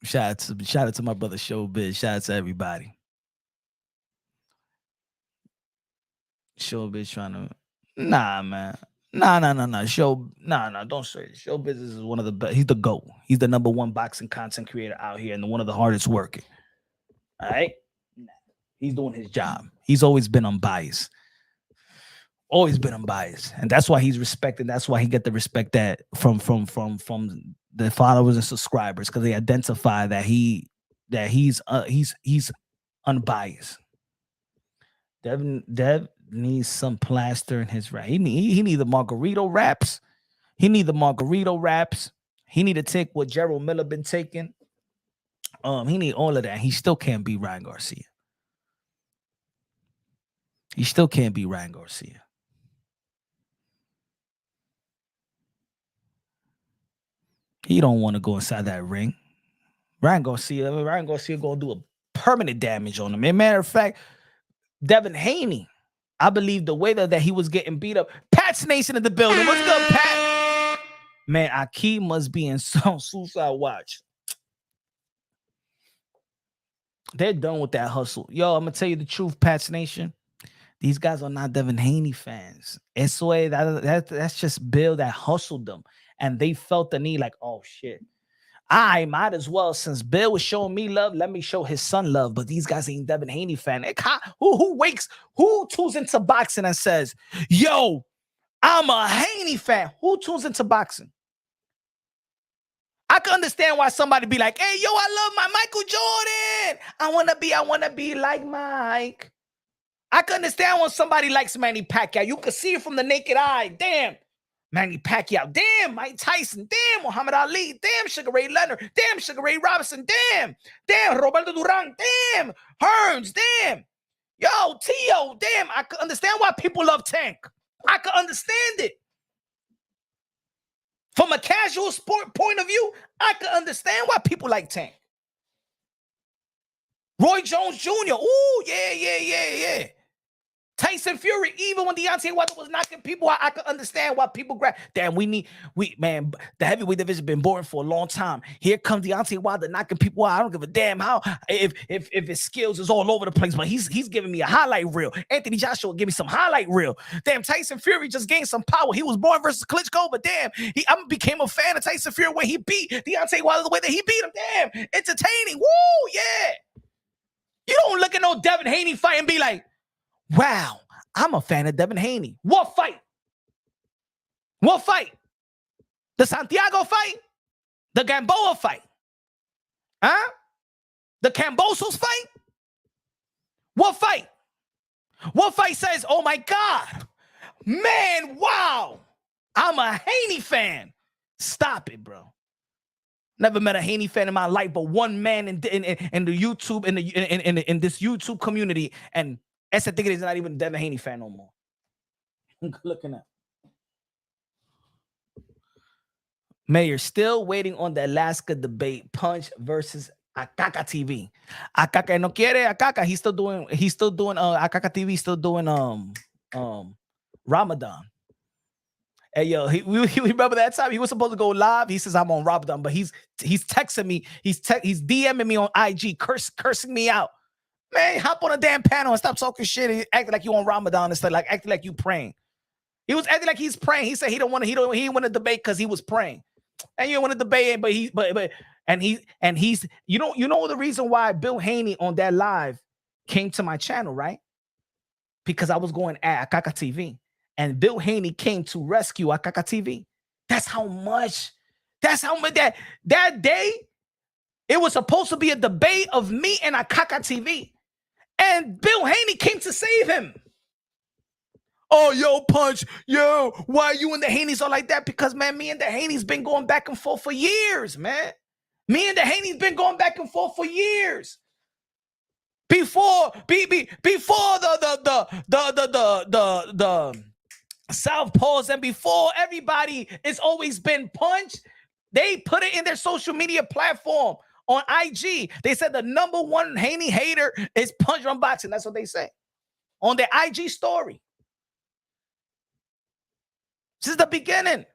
Shout out to my brother Showbiz. Shout out to everybody. Showbiz trying to, nah, man. Nah. Don't say it. Showbiz is one of the best. He's the GOAT. He's the #1 boxing content creator out here and one of the hardest working. All right? He's doing his job. He's always been unbiased. Always been unbiased. And that's why he's respected. That's why he get the respect that from the followers and subscribers, because they identify that he's unbiased. Dev needs some plaster in his rap. He need the Margarito raps. He need to take what Gerald Miller been taking. He need all of that. He still can't beat Ryan Garcia. He don't want to go inside that ring. Ryan Garcia gonna do a permanent damage on him. As a matter of fact, Devin Haney, I believe the way that he was getting beat up. Pat's Nation in the building. What's good, Pat? Man, Akeem must be in some suicide watch. They're done with that hustle. Yo, I'm going to tell you the truth, Pat's Nation. These guys are not Devin Haney fans. It's way that's just Bill that hustled them. And they felt the need like, oh, shit. I might as well, since Bill was showing me love, let me show his son love. But these guys ain't Devin Haney fan. Who tunes into boxing and says, yo, I'm a Haney fan? Who tunes into boxing? I can understand why somebody be like, hey, yo, I love my Michael Jordan. I wanna be like Mike. I can understand when somebody likes Manny Pacquiao. You can see it from the naked eye. Damn. Manny Pacquiao, damn, Mike Tyson, damn, Muhammad Ali, damn, Sugar Ray Leonard, damn, Sugar Ray Robinson, damn, Roberto Duran, damn, Hearns, damn, yo, Tio, damn. I can understand why people love Tank. I can understand it. From a casual sport point of view, I can understand why people like Tank. Roy Jones Jr., ooh, yeah. Tyson Fury, even when Deontay Wilder was knocking people out, I can understand why people grab. Damn, man, the heavyweight division been boring for a long time. Here comes Deontay Wilder knocking people out. I don't give a damn how if his skills is all over the place, but he's giving me a highlight reel. Anthony Joshua give me some highlight reel. Damn, Tyson Fury just gained some power. He was born versus Klitschko, but damn, I became a fan of Tyson Fury when he beat Deontay Wilder the way that he beat him. Damn, entertaining. Woo, yeah. You don't look at no Devin Haney fight and be like, wow, I'm a fan of Devin Haney. What fight? What fight? The Santiago fight? The Gamboa fight? Huh? The Cambosos fight? What fight? What fight says, oh my God, man, wow, I'm a Haney fan? Stop it, bro. Never met a Haney fan in my life, but one man in the YouTube, in this YouTube community, and ese tigre is not even a Devin Haney fan no more. I'm looking at. Mayor still waiting on the Alaska debate, Punch versus Akaka TV. Akaka no quiere Akaka. He's still doing Akaka TV, still doing Ramadan. Hey yo, he remember that time he was supposed to go live. He says I'm on Ramadan, but he's texting me. He's DMing me on IG, cursing me out. Man, hop on a damn panel and stop talking shit and acting like you on Ramadan instead, like acting like you praying. He was acting like he's praying. He said he didn't want to debate because he was praying. And you don't want to debate, but he's you know the reason why Bill Haney on that live came to my channel, right? Because I was going at Akaka TV. And Bill Haney came to rescue Akaka TV. That's how much that day it was supposed to be a debate of me and Akaka TV. And Bill Haney came to save him. Oh, yo, Punch, yo, why you and the Haneys are like that? Because, man, me and the Haneys been going back and forth for years, man. Me and the Haneys been going back and forth for years. Before the Southpaws and before everybody, it's always been Punch. They put it in their social media platform on IG. They said the number one Haney hater is Punch on boxing. That's what they say on their IG story. This is the beginning.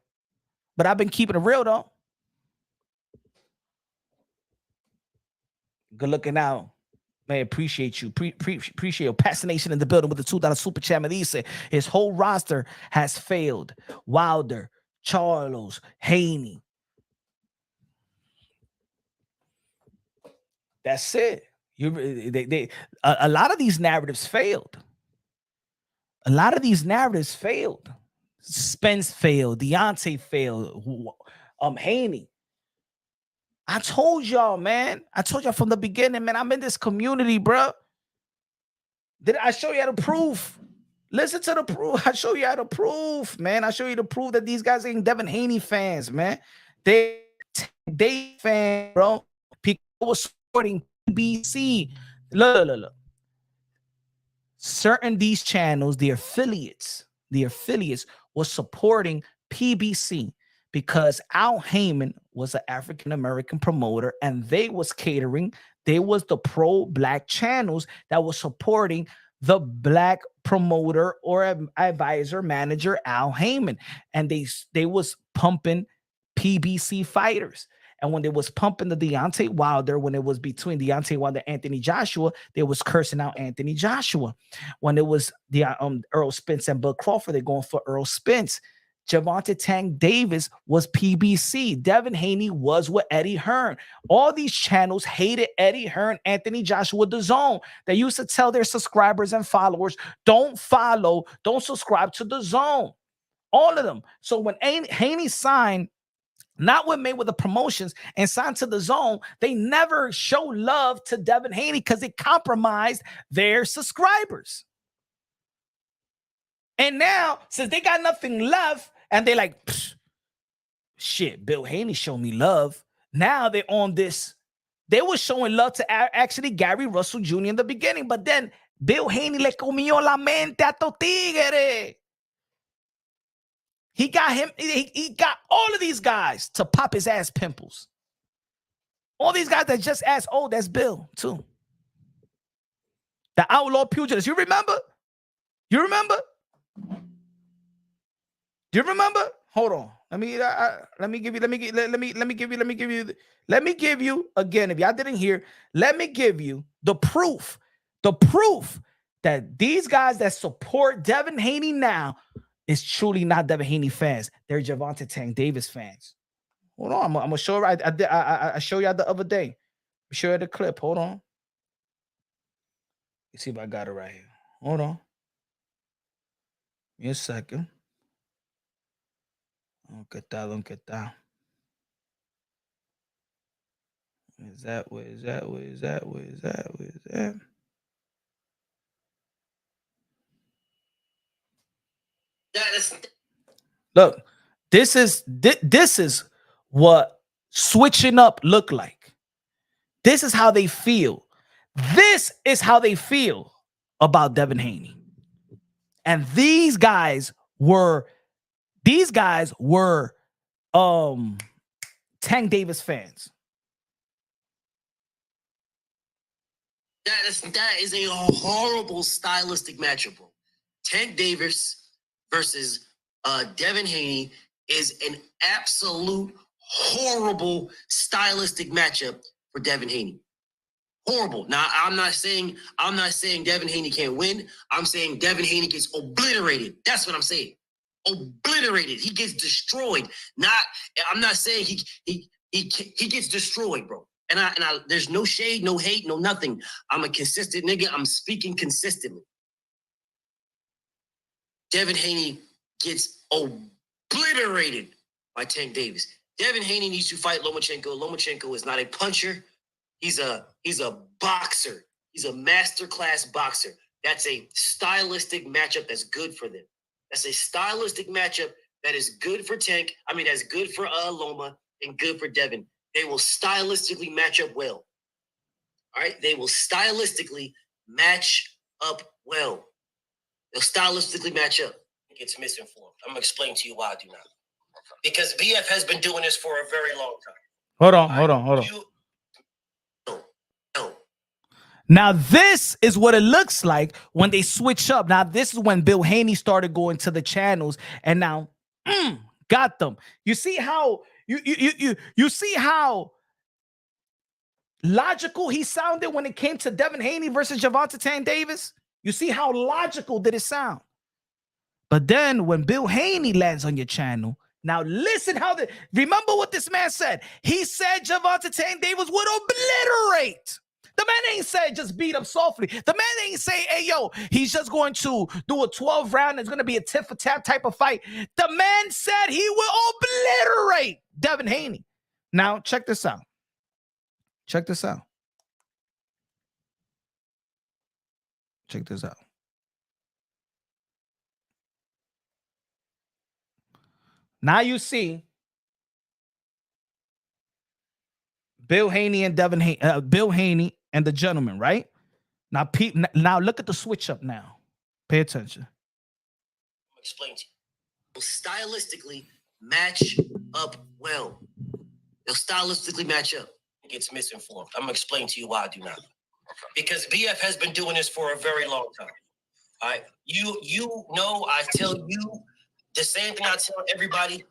But I've been keeping it real, though. Good looking out. Man, appreciate you. Appreciate your fascination in the building with the $2 super chat. He said his whole roster has failed. Wilder, Charlos, Haney. That's it. A lot of these narratives failed. Spence failed. Deontay failed. Haney. I told y'all, man. I told y'all from the beginning, man. I'm in this community, bro. Did I show you the proof? Listen to the proof. I show you the proof, man. I show you the proof that these guys ain't Devin Haney fans, man. They fans, bro. People were supporting PBC. Look. Certain these channels, the affiliates was supporting PBC because Al Heyman was an African-American promoter and they was catering. They was the pro-black channels that was supporting the black promoter or advisor manager Al Heyman, and they was pumping PBC fighters. And when they was pumping the Deontay Wilder, when it was between Deontay Wilder and Anthony Joshua, they was cursing out Anthony Joshua. When it was the Earl Spence and Bud Crawford, they're going for Earl Spence. Gervonta Tank Davis was PBC. Devin Haney was with Eddie Hearn. All these channels hated Eddie Hearn, Anthony Joshua, DAZN. They used to tell their subscribers and followers, don't follow, don't subscribe to DAZN. All of them. So when Haney signed, not with Mayweather Promotions, and signed to DAZN, they never show love to Devin Haney because it compromised their subscribers. And now, since they got nothing left, and they like, shit, Bill Haney showed me love. Now they're on this. They were showing love to actually Gary Russell Jr. in the beginning, but then Bill Haney le comió la mente a to tigre. He got him, he got all of these guys to pop his ass pimples. All these guys that just asked, oh, that's Bill, too. The outlaw pugilist. You remember? You remember? Do you remember? Hold on. Let me give you again. If y'all didn't hear, let me give you the proof that these guys that support Devin Haney now is truly not Devin Haney fans. They're Gervonta Tank Davis fans. Hold on. I'm gonna show you. I showed y'all the other day. Show you the clip. Hold on. Let's see if I got it right here. Hold on. Give me a second. ¿Qué tal? ¿Qué tal? Where's that? Look, this is what switching up look like. This is how they feel. This is how they feel about Devin Haney. And these guys were Tank Davis fans. That is a horrible stylistic matchup, bro. Tank Davis versus Devin Haney is an absolute horrible stylistic matchup for Devin Haney. Horrible. Now, I'm not saying Devin Haney can't win. I'm saying Devin Haney gets obliterated. That's what I'm saying. Obliterated. He gets destroyed. I'm not saying he gets destroyed, bro. And I there's no shade, no hate, no nothing. I'm a consistent nigga. I'm speaking consistently. Devin Haney gets obliterated by Tank Davis. Devin Haney needs to fight Lomachenko. Lomachenko is not a puncher. He's a boxer. He's a masterclass boxer. That's a stylistic matchup that's good for them. That's a stylistic matchup that is good for Tank. I mean, that's good for Loma and good for Devin. They will stylistically match up well. All right? They will stylistically match up well. They'll stylistically match up. It gets misinformed. I'm going to explain to you why I do not. Because BF has been doing this for a very long time. Hold on. No. Now, this is what it looks like when they switch up. Now, this is when Bill Haney started going to the channels and now got them. You see how you see how logical he sounded when it came to Devin Haney versus Gervonta Tank Davis? You see how logical did it sound? But then when Bill Haney lands on your channel, now listen remember what this man said. He said Gervonta Tank Davis would obliterate. The man ain't say just beat up softly. The man ain't say, hey, yo, he's just going to do a 12 round. It's going to be a tit for tat type of fight. The man said he will obliterate Devin Haney. Now, check this out. Check this out. Now you see Bill Haney and Bill Haney and the gentleman, right? Now look at the switch up now. Pay attention. I'll explain to you. They'll stylistically match up well. They'll stylistically match up. It gets misinformed. I'm going to explain to you why I do not. Because BF has been doing this for a very long time. All right. You know, I tell you the same thing I tell everybody,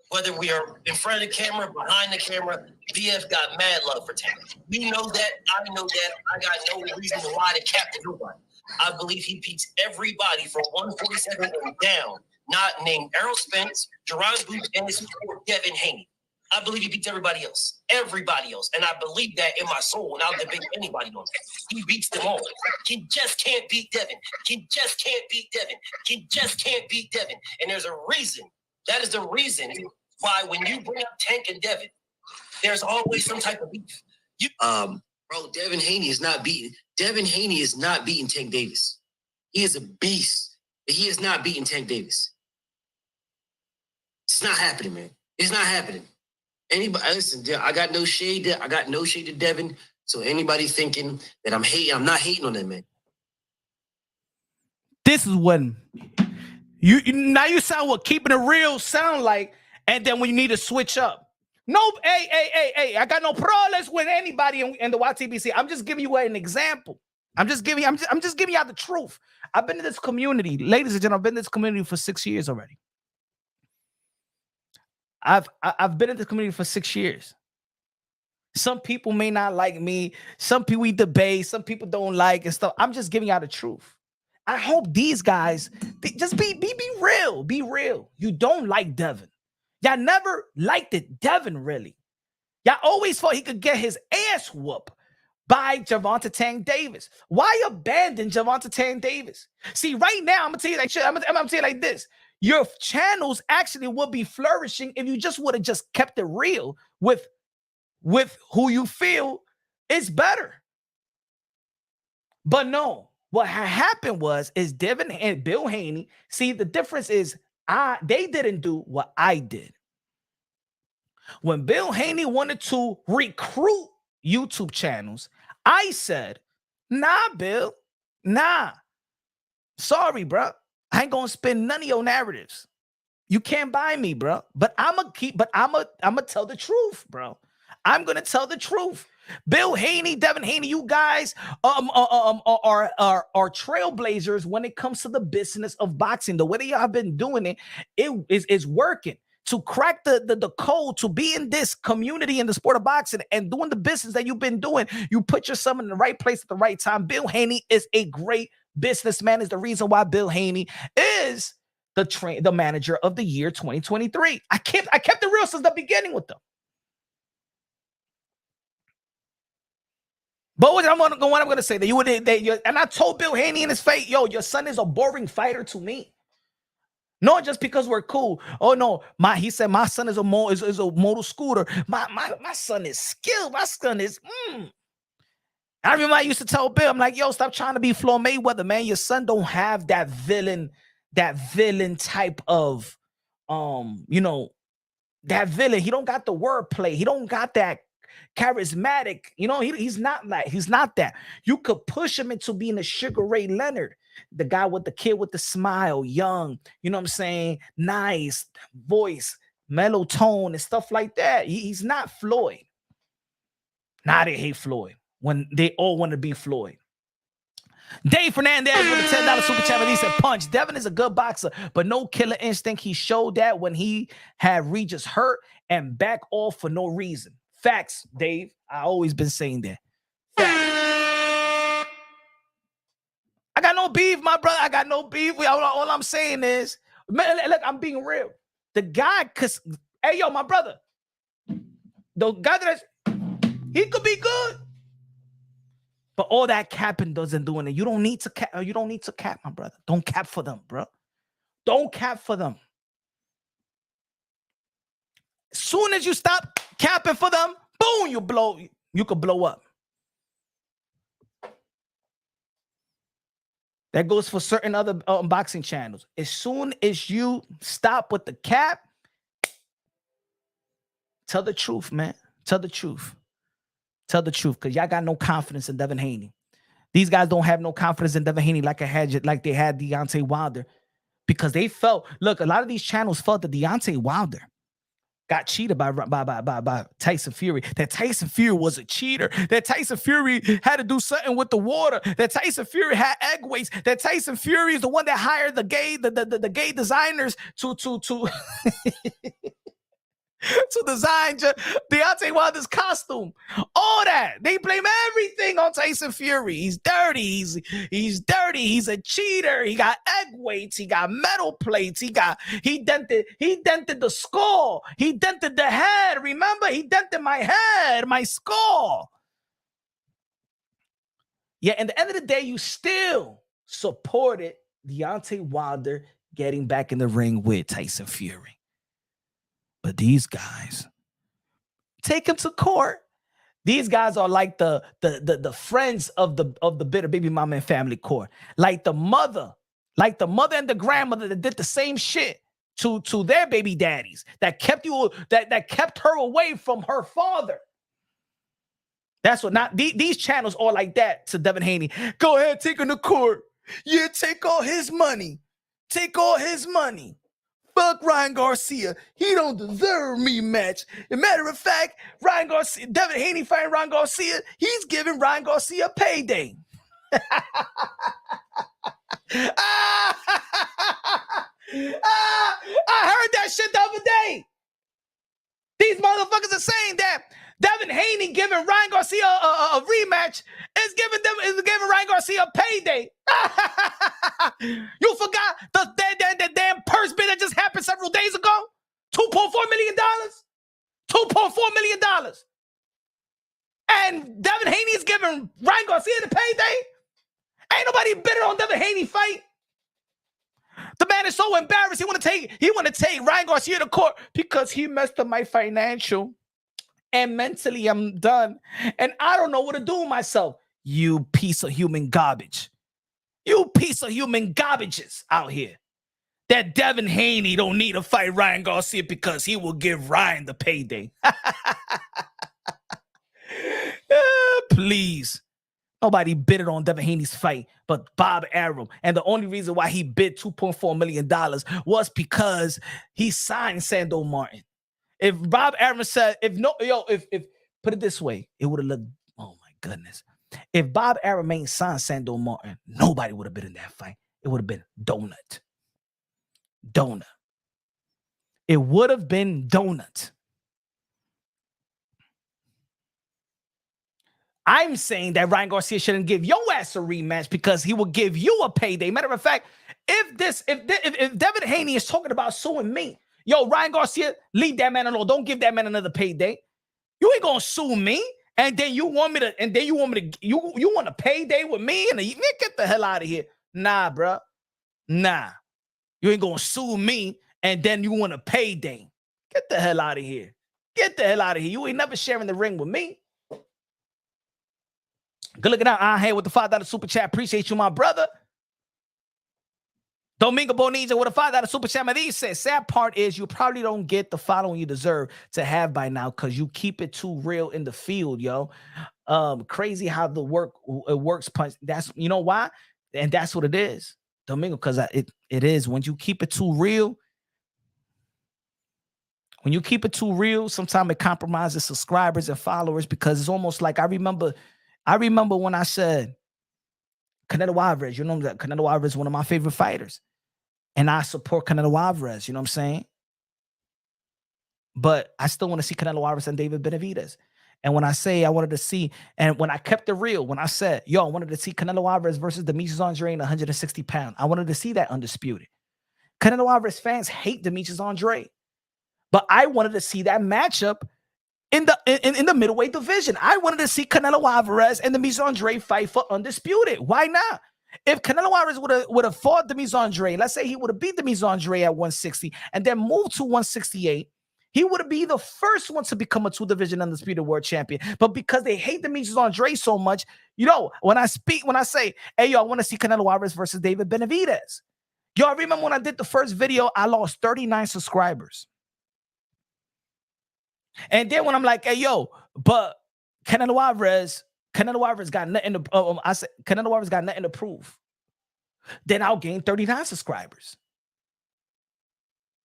whether we are in front of the camera, behind the camera. BF got mad love for Tank. You know that. I know that. I got no reason to lie to captain nobody. I believe he beats everybody from 147 and down, not named Errol Spence, Jerron Booth, and his support, Devin Haney. I believe he beats everybody else. Everybody else. And I believe that in my soul, and I'll debate anybody on that. He beats them all. He just can't beat Devin. He just can't beat Devin. He just can't beat Devin. And there's a reason. That is the reason why when you bring up Tank and Devin, there's always some type of beef. Bro, Devin Haney is not beating Tank Davis. He is a beast. He is not beating Tank Davis. It's not happening, man. It's not happening. Anybody, listen, I got no shade to Devin. So anybody thinking that I'm hating, I'm not hating on that man. This is when you now you sound what keeping it real sound like, and then when you need to switch up. No, hey, I got no problems with anybody in the YTBC. I'm just giving you an example. I'm just giving you out the truth. I've been in this community, ladies and gentlemen, I've been in this community for 6 years already. I've been in this community for 6 years. Some people may not like me. Some people we debate. Some people don't like and stuff. I'm just giving out the truth. I hope these guys just be real. Be real. You don't like Devin. Y'all never liked it, Devin, really. Y'all always thought he could get his ass whooped by Jervonta Tank Davis. Why abandon Jervonta Tank Davis? See, right now, I'm gonna tell you like shit. I'm gonna tell you like this. Your channels actually would be flourishing if you just would have just kept it real with who you feel is better. But no, what happened is Devin and Bill Haney. See, the difference is they didn't do what I did. When Bill Haney wanted to recruit YouTube channels, I said, nah, Bill, nah. Sorry, bro. I ain't gonna spin none of your narratives. You can't buy me, bro. But I'ma tell the truth, bro. I'm gonna tell the truth. Bill Haney, Devin Haney, you guys are trailblazers when it comes to the business of boxing. The way that y'all have been doing it, is working. To crack the code, to be in this community in the sport of boxing and doing the business that you've been doing, you put yourself in the right place at the right time. Bill Haney is a great businessman. Is the reason why Bill Haney is the manager of the year 2023. I kept it real since the beginning with them. But what I'm gonna say that and I told Bill Haney in his face, yo, your son is a boring fighter to me. Not just because we're cool. Oh no, he said my son is a motor scooter. My son is skilled. My son is. I remember I used to tell Bill, I'm like, yo, stop trying to be Floyd Mayweather, man. Your son don't have that villain type of, that villain. He don't got the wordplay. He don't got that charismatic. He's not that. You could push him into being a Sugar Ray Leonard. The guy with the kid with the smile, young, you know what I'm saying? Nice voice, mellow tone, and stuff like that. He's not Floyd. Now they hate Floyd when they all want to be Floyd. Dave Fernandez with a $10 super chat. He said, punch. Devin is a good boxer, but no killer instinct. He showed that when he had Regis hurt and back off for no reason. Facts, Dave. I always been saying that. Facts. I got no beef, my brother. I got no beef. All I'm saying is, man, look, I'm being real. The guy, hey, yo, my brother, the guy he could be good, but all that capping doesn't do anything. You don't need to cap. You don't need to cap, my brother. Don't cap for them, bro. Don't cap for them. As soon as you stop capping for them, boom, you could blow up. That goes for certain other boxing channels. As soon as you stop with the cap, tell the truth, man. Tell the truth. Tell the truth, because y'all got no confidence in Devin Haney. These guys don't have no confidence in Devin Haney like they had Deontay Wilder, because they felt, look, a lot of these channels felt that Deontay Wilder got cheated by Tyson Fury. That Tyson Fury was a cheater. That Tyson Fury had to do something with the water. That Tyson Fury had egg waste. That Tyson Fury is the one that hired the gay designers to to design Deontay Wilder's costume. All that. They blame everything on Tyson Fury. He's dirty. He's dirty. He's a cheater. He got egg weights. He got metal plates. He dented the skull. He dented the head. Remember? He dented my head, my skull. Yeah, at the end of the day, you still supported Deontay Wilder getting back in the ring with Tyson Fury. But these guys take him to court. These guys are like the friends of the bitter baby mama and family court. Like the mother and the grandmother that did the same shit to their baby daddies that kept her away from her father. That's what these channels are like that to Devin Haney. Go ahead, take him to court. Yeah, take all his money. Take all his money. Fuck Ryan Garcia. He don't deserve a rematch. As a matter of fact, Devin Haney fighting Ryan Garcia, he's giving Ryan Garcia a payday. I heard that shit the other day. These motherfuckers are saying that Devin Haney giving Ryan Garcia a rematch is giving Ryan Garcia a payday. You forgot the damn purse bid that just happened several days ago? $2.4 million? $2.4 million. And Devin Haney is giving Ryan Garcia the payday? Ain't nobody bidding on Devin Haney fight. The man is so embarrassed. He want to take Ryan Garcia to court because he messed up my financial. And mentally, I'm done. And I don't know what to do with myself. You piece of human garbage. You piece of human garbages out here. That Devin Haney don't need to fight Ryan Garcia because he will give Ryan the payday. Please. Nobody bid on Devin Haney's fight but Bob Arum. And the only reason why he bid $2.4 million was because he signed Sando Martin. If Bob Arum said, if put it this way, it would have looked, oh my goodness. If Bob Arum ain't signed Sando Martin, nobody would have been in that fight. It would have been donut. It would have been donut. I'm saying that Ryan Garcia shouldn't give your ass a rematch because he will give you a payday. Matter of fact, if Devin Haney is talking about suing me, yo, Ryan Garcia, leave that man alone. Don't give that man another payday. You ain't gonna sue me, and then you want a payday with me, and get the hell out of here. Nah, bro. Nah. You ain't gonna sue me, and then you want a payday. Get the hell out of here. Get the hell out of here. You ain't never sharing the ring with me. Good looking out. I'm here with the $5 super chat. Appreciate you, my brother. Domingo Bonilla with a $5 super chat. He says, sad part is you probably don't get the following you deserve to have by now because you keep it too real in the field, yo. Crazy how it works. Punch. That's, you know why? And that's what it is, Domingo, because it is. When you keep it too real, sometimes it compromises subscribers and followers because it's almost like I remember when I said Canelo Alvarez, you know that Canelo Alvarez is one of my favorite fighters. And I support Canelo Alvarez, you know what I'm saying? But I still want to see Canelo Alvarez and David Benavidez. And when I say I wanted to see, and when I kept it real, when I said, yo, I wanted to see Canelo Alvarez versus Demetrius Andrade in 160 pounds, I wanted to see that undisputed. Canelo Alvarez fans hate Demetrius Andrade. But I wanted to see that matchup in the middleweight division. I wanted to see Canelo Alvarez and Demetrius Andrade fight for undisputed. Why not? If Canelo Alvarez would have fought Demetrius Andrade, let's say he would have beat Demetrius Andrade at 160 and then moved to 168, he would have been the first one to become a two-division undisputed world champion. But because they hate Demetrius Andrade so much, you know, when I say, hey, yo, I want to see Canelo Alvarez versus David Benavidez. Y'all remember when I did the first video, I lost 39 subscribers. And then when I'm like, hey, yo, but Canelo Alvarez got nothing to Canelo Alvarez got nothing to prove. Then I'll gain 39 subscribers.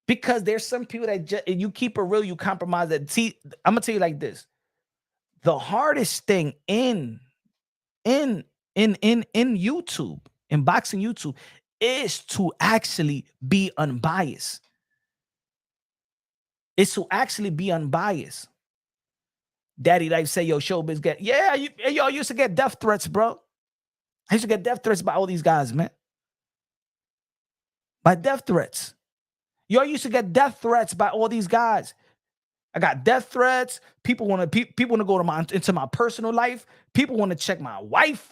Because there's some people that you keep it real, you compromise that. See, I'm gonna tell you like this: the hardest thing in YouTube, in boxing YouTube, is to actually be unbiased. It's to actually be unbiased. Daddy like say, yo, showbiz get, yeah, I used to get death threats, bro. I used to get death threats by all these guys, man. By death threats. Y'all used to get death threats by all these guys. I got death threats. People want to go into my personal life. People want to check my wife,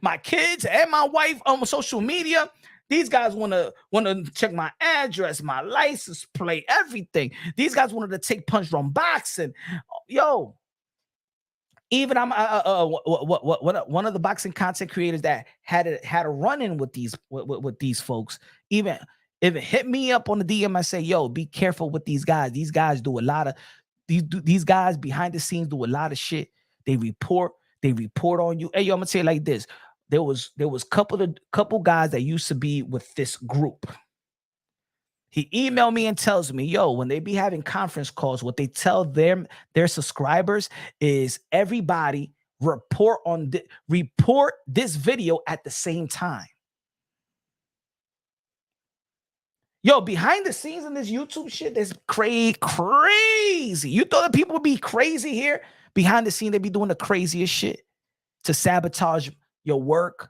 my kids, and my wife on social media. These guys want to check my address, my license plate, everything. These guys wanted to take punch from boxing. Yo, even I'm one of the boxing content creators that had a run-in with these folks. Even if it hit me up on the DM, I say, yo, be careful with these guys. These guys do a lot of these guys behind the scenes do a lot of shit. They report on you. Hey, yo, I'm gonna say it like this. There was couple guys that used to be with this group. He emailed me and tells me, yo, when they be having conference calls, what they tell their subscribers is everybody report this video at the same time. Yo, behind the scenes in this YouTube shit, that's crazy. You thought that people would be crazy here? Behind the scene, they be doing the craziest shit to sabotage your work.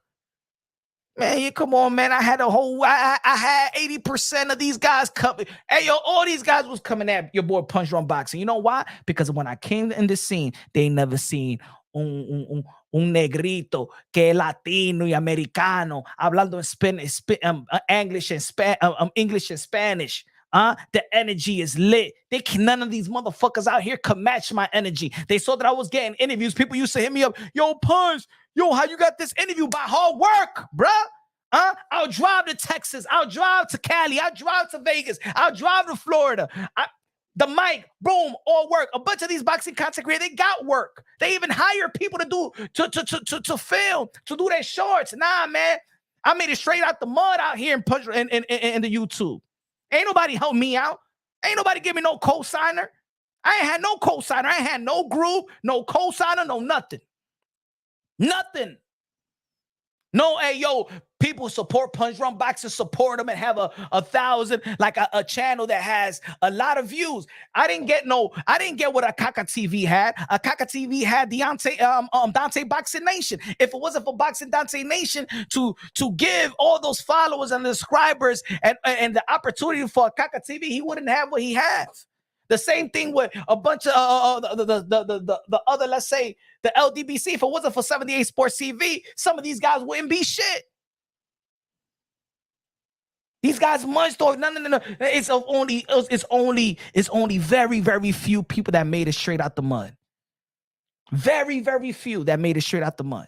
Man, come on, man. I had I had 80% of these guys coming. Hey, yo, all these guys was coming at your boy Punch Drunk Boxing. You know why? Because when I came in the scene, they never seen un negrito que es latino y americano hablando en Spanish, English and Spanish. The energy is lit. None of these motherfuckers out here can match my energy. They saw that I was getting interviews. People used to hit me up. Yo, Punch. Yo, how you got this interview? By hard work, bruh. I'll drive to Texas. I'll drive to Cali. I'll drive to Vegas. I'll drive to Florida. The mic, boom, all work. A bunch of these boxing content creators, they got work. They even hire people to film, to do their shorts. Nah, man. I made it straight out the mud out here in the YouTube. Ain't nobody help me out. Ain't nobody give me no co-signer. I ain't had no co-signer. I ain't had no group, no co-signer, no nothing. Nothing. No, hey, yo, people support Punch Drunk Boxing, support them and have a 1,000, like a channel that has a lot of views. I didn't get what Akaka TV had. Akaka TV had Dante Boxing Nation. If it wasn't for Boxing Dante Nation to give all those followers and subscribers and the opportunity for Akaka TV, he wouldn't have what he has. The same thing with a bunch of the other, let's say, the LDBC. If it wasn't for 78 Sports TV, some of these guys wouldn't be shit. These guys munched off. No. It's only very, very few people that made it straight out the mud. Very, very few that made it straight out the mud.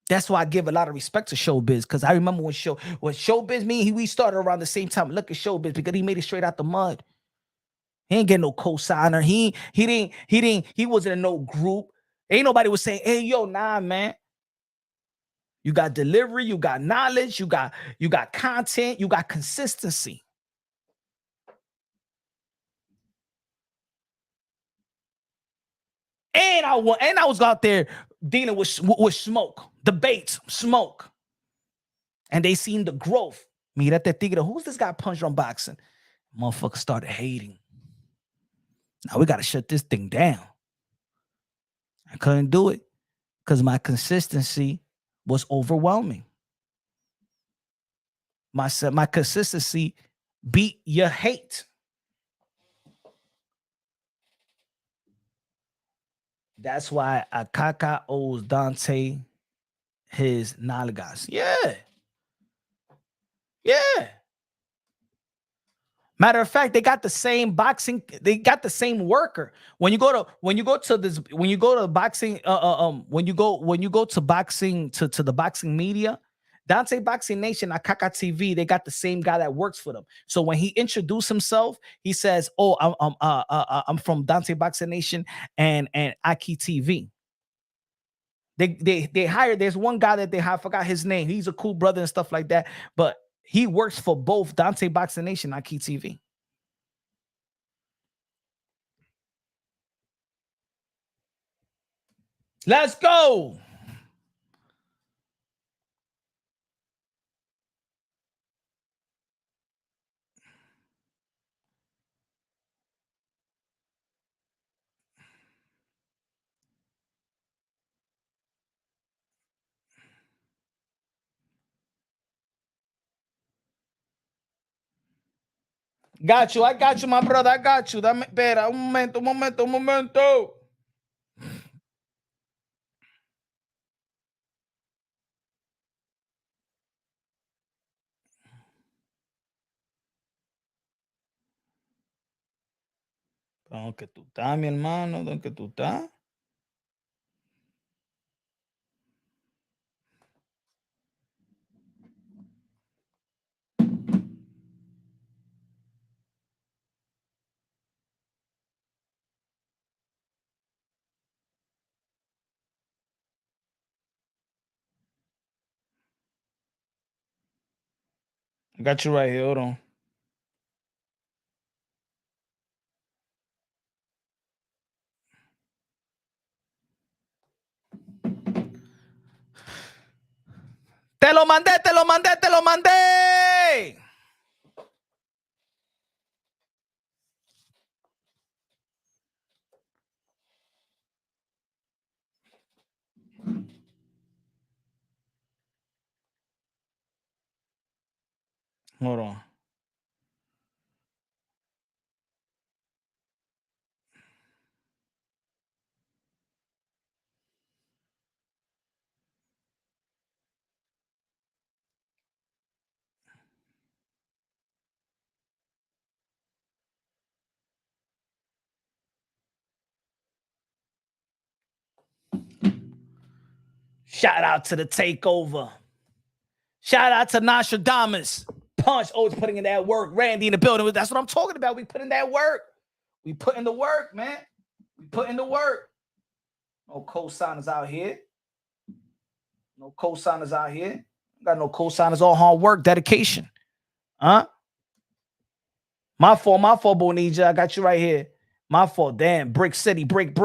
That's why I give a lot of respect to Showbiz, because I remember when Showbiz, we started around the same time. Look at Showbiz, because he made it straight out the mud. He ain't getting no co-signer. He wasn't in no group. Ain't nobody was saying, hey, yo, nah, man. You got delivery, you got knowledge, you got content, you got consistency. And I was out there dealing with smoke, debates, smoke. And they seen the growth. Mira te tigre, who's this guy Punch Drunk Boxing? Motherfucker started hating. Now we got to shut this thing down. I couldn't do it because my consistency was overwhelming. My consistency beat your hate. That's why Akaka owes Dante his nalgas. Yeah. Matter of fact, they got the same boxing. They got the same worker. When you go to boxing, when you go to boxing to the boxing media, Dante Boxing Nation, Akaka TV, they got the same guy that works for them. So when he introduced himself, he says, "Oh, I'm from Dante Boxing Nation and Aki TV." They hired. There's one guy that they hired. I forgot his name. He's a cool brother and stuff like that. But He works for both Dante Boxing Nation and Key TV. Let's go. Got you. I got you, my brother. I got you. Dame, espera, un momento. ¿Dónde tú estás, mi hermano? ¿Dónde tú estás? I got you right here. Hold on. Te lo mandé. Hold on. Shout out to the takeover. Shout out to Nostradamus. Punch always putting in that work. Randy in the building. That's what I'm talking about. We put in that work. We put in the work, man. We put in the work. No co-signers out here. No co-signers out here. Got no co-signers. All hard work, dedication. Huh? My fault, Bonija. I got you right here. My fault. Damn. Brick City. Brick.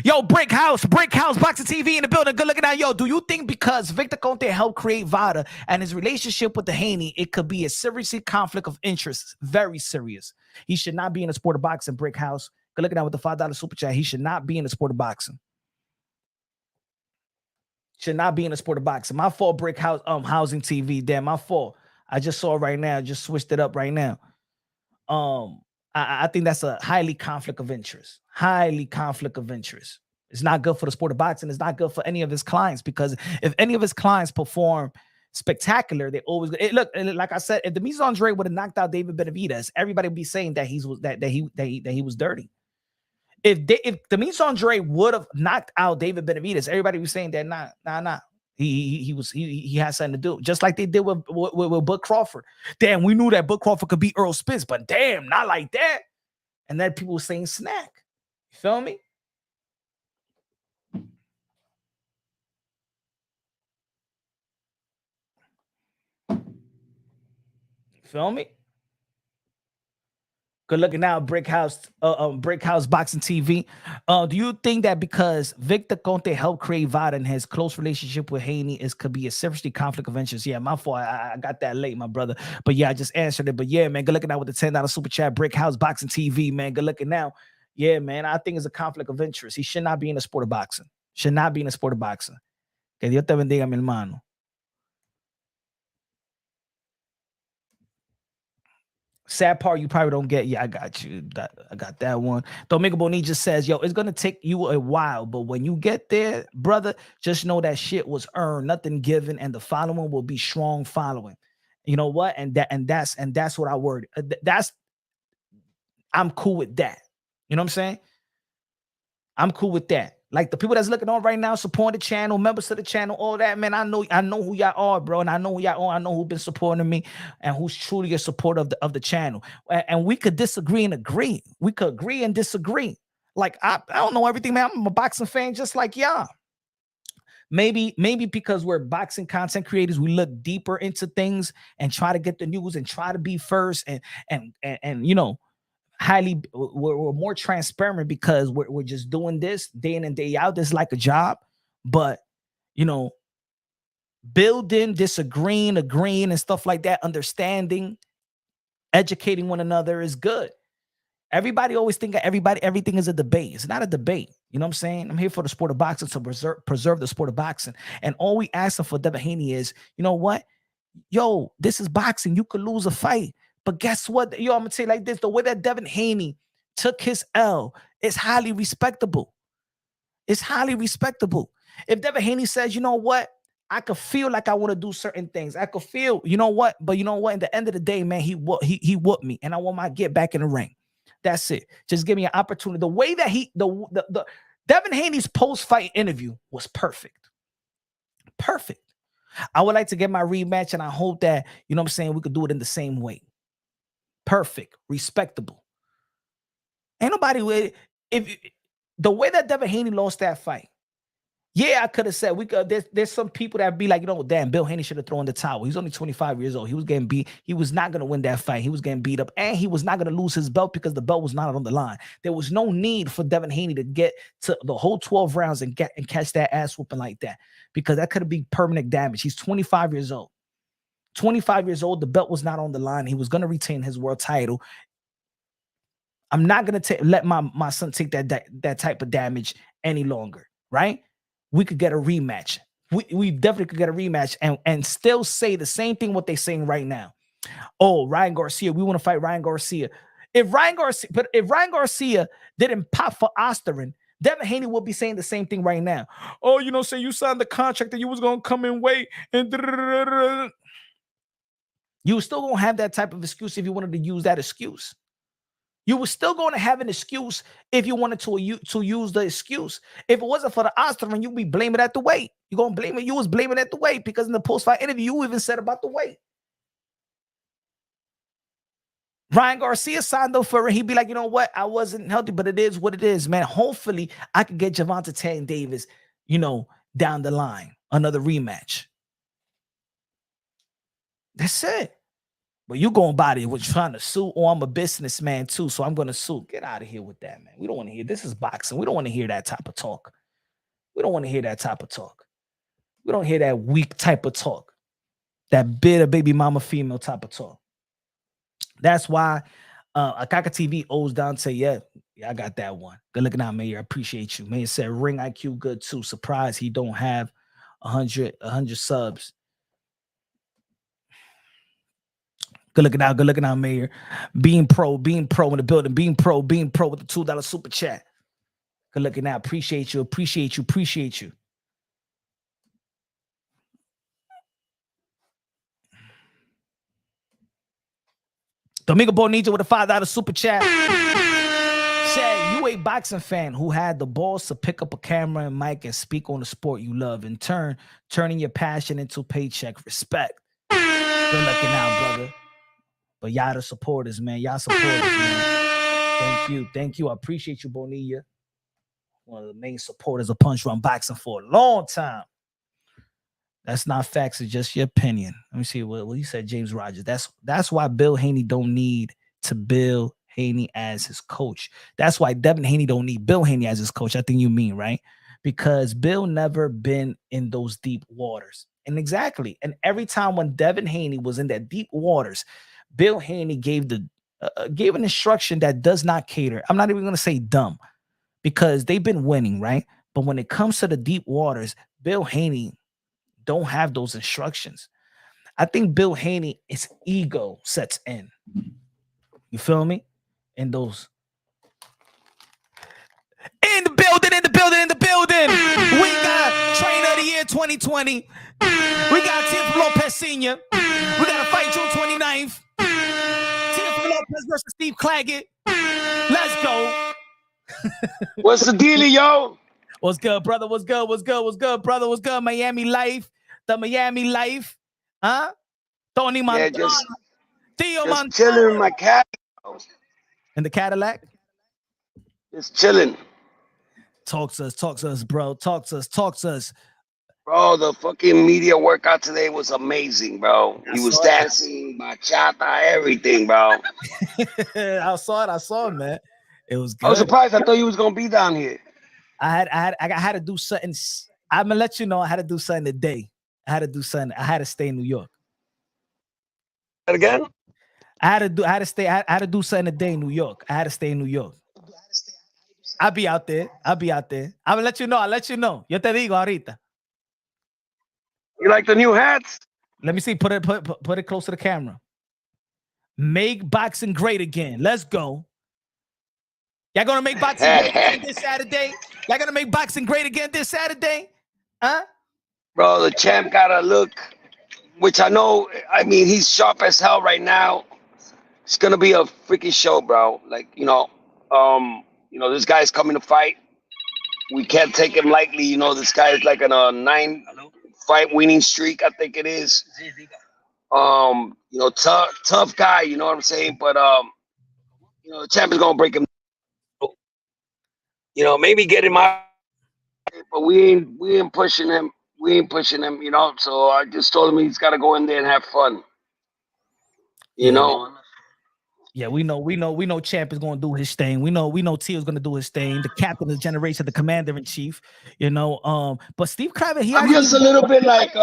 Yo, Brick House. Boxing TV in the building. Good looking out. Yo, do you think because Victor Conte helped create Vada and his relationship with the Haney, it could be a serious conflict of interest? Very serious. He should not be in the sport of boxing, Brick House. Good looking out with the $5 super chat. He should not be in the sport of boxing. Should not be in the sport of boxing. My fault, Brick House, Housing TV. Damn, my fault. I just saw it right now. Just switched it up right now. I think that's a highly conflict of interest. It's not good for the sport of boxing. It's not good for any of his clients, because if any of his clients perform spectacular, they always look. Like I said, if Demetrius Andre would have knocked out David Benavidez, everybody would be saying that he was dirty. If Demetrius Andre would have knocked out David Benavidez, everybody was saying that nah. He has something to do, just like they did with Bud Crawford. Damn, we knew that Bud Crawford could beat Earl Spence, but damn, not like that. And then people were saying snack. You feel me? Good looking now, Brick House Boxing TV. Do you think that because Victor Conte helped create Vada and his close relationship with Haney could be a seriously conflict of interest? Yeah, my fault. I got that late, my brother. But yeah, I just answered it. But yeah, man, good looking out with the $10 super chat. Brick House Boxing TV, man. Good looking now. Yeah, man, I think it's a conflict of interest. He should not be in the sport of boxing. Que Dios te bendiga, mi hermano. Sad part you probably don't get. Yeah, I got you. I got that one. Domingo Bonilla says, yo, it's going to take you a while, but when you get there, brother, just know that shit was earned, nothing given, and the following will be strong following. You know what? And that's what I word. I'm cool with that. You know what I'm saying? I'm cool with that. Like the people that's looking on right now, supporting the channel, members of the channel, all that, man. I know who y'all are, bro. And I know who y'all are. I know who's been supporting me and who's truly a supporter of the channel. And we could disagree and agree. We could agree and disagree. Like, I don't know everything, man. I'm a boxing fan just like y'all. Maybe because we're boxing content creators, we look deeper into things and try to get the news and try to be first and you know, we're more transparent because we're just doing this day in and day out. This is like a job, but you know, building, disagreeing, agreeing, and stuff like that, understanding, educating one another is good. Everybody always think everything is a debate. It's not a debate. You know what I'm saying? I'm here for the sport of boxing to preserve the sport of boxing. And all we asking for Devin Haney is, you know what? Yo, this is boxing. You could lose a fight. But guess what? Yo, I'm going to say like this. The way that Devin Haney took his L is highly respectable. It's highly respectable. If Devin Haney says, you know what? I could feel like I want to do certain things. I could feel, you know what? But you know what? In the end of the day, man, he whooped me. And I want my get back in the ring. That's it. Just give me an opportunity. The way that the Devin Haney's post-fight interview was perfect. Perfect. I would like to get my rematch, and I hope that, you know what I'm saying, we could do it in the same way. Perfect. Respectable. Ain't nobody with if the way that Devin Haney lost that fight. Yeah, I could have said we could. There's some people that be like, you know, damn, Bill Haney should have thrown the towel. He's only 25 years old. He was getting beat. He was not going to win that fight. He was getting beat up, and he was not going to lose his belt because the belt was not on the line. There was no need for Devin Haney to get to the whole 12 rounds and catch that ass whooping like that, because that could have been permanent damage. He's 25 years old. 25 years old. The belt was not on the line. He was going to retain his world title. I'm not going to let my son take that type of damage any longer, right? We could get a rematch. We definitely could get a rematch and still say the same thing what they're saying right now. Oh, Ryan Garcia, we want to fight Ryan Garcia. If Ryan Garcia didn't pop for Osterman, Devin Haney will be saying the same thing right now. Oh, you know, say you signed the contract that you was going to come and wait. And you were still going to have that type of excuse if you wanted to use that excuse. You were still going to have an excuse if you wanted to use the excuse. If it wasn't for the Osterman, you'd be blaming at the weight. You're going to blame it. You was blaming at the weight because in the post-fight interview, you even said about the weight. Ryan Garcia signed up for it. He'd be like, you know what? I wasn't healthy, but it is what it is, man. Hopefully, I could get Jervonta Davis, you know, down the line. Another rematch. That's it. But you going by there with trying to sue. Oh, I'm a businessman too, so I'm going to sue. Get out of here with that, man. We don't want to hear. This is boxing. We don't want to hear that type of talk. We don't want to hear that type of talk. We don't hear that weak type of talk. That bitter baby mama female type of talk. That's why Akaka TV owes Dante. Yeah, I got that one. Good looking out, Mayor. I appreciate you. Mayor said ring IQ good too. Surprised he don't have 100 subs. Good looking out, Mayor. Being pro in the building. Being pro with the $2 super chat. Good looking out. Appreciate you. Domingo Bonita with a $5 super chat. Said, you a boxing fan who had the balls to pick up a camera and mic and speak on the sport you love. In turn, turning your passion into paycheck. Respect. Good looking out, brother. But y'all the supporters, man. Y'all supporters, man. Thank you. I appreciate you, Bonilla. One of the main supporters of Punch Run Boxing for a long time. That's not facts. It's just your opinion. Let me see what you said, James Rogers. That's why Bill Haney don't need to Bill Haney as his coach. That's why Devin Haney don't need Bill Haney as his coach. I think you mean, right? Because Bill never been in those deep waters. And exactly. And every time when Devin Haney was in that deep waters, Bill Haney gave an instruction that does not cater. I'm not even going to say dumb because they've been winning, right? But when it comes to the deep waters, Bill Haney don't have those instructions. I think Bill Haney, his ego sets in. You feel me? In those. In the building. We got Trainer of the Year 2020. We got Lopez Senor. We got a fight June 29th. Lopez versus Steve Clagett. Let's go. What's the dealie, yo? What's good, brother? What's good, brother? What's good? Miami life. The Miami life. Huh? Tony Montana. Yeah, just chilling in my cat. In the Cadillac? Just chilling. Talk to us, bro. Talk to us. Bro, the fucking media workout today was amazing, bro. He was saw dancing, bachata, everything, bro. I saw it, man. It was I was good. surprised. I thought you was gonna be down here. I had to do something. I'm gonna let you know I had to do something today. I had to do something. I had to stay in New York. That again? I had to do something today in New York. I had to stay in New York. I'll be out there. I'm gonna let you know. I'll let you know. Yo te digo ahorita. You like the new hats? Let me see. Put it close to the camera. Make boxing great again. Let's go. Y'all gonna make boxing great again this Saturday? Y'all gonna make boxing great again this Saturday? Huh? Bro, the champ got a look, which I know. I mean, he's sharp as hell right now. It's gonna be a freaking show, bro. Like, this guy's coming to fight. We can't take him lightly. This guy is like on a 9-fight winning streak, I think it is. Tough guy, you know what I'm saying? But the champ is gonna break him. Maybe get him out, but we ain't pushing him. So I just told him he's got to go in there and have fun. You know. Yeah, we know Champ is gonna do his thing. We know Tio's gonna do his thing. The captain of the generation, the commander in chief. But Steve Clagett, I'm just a little bit like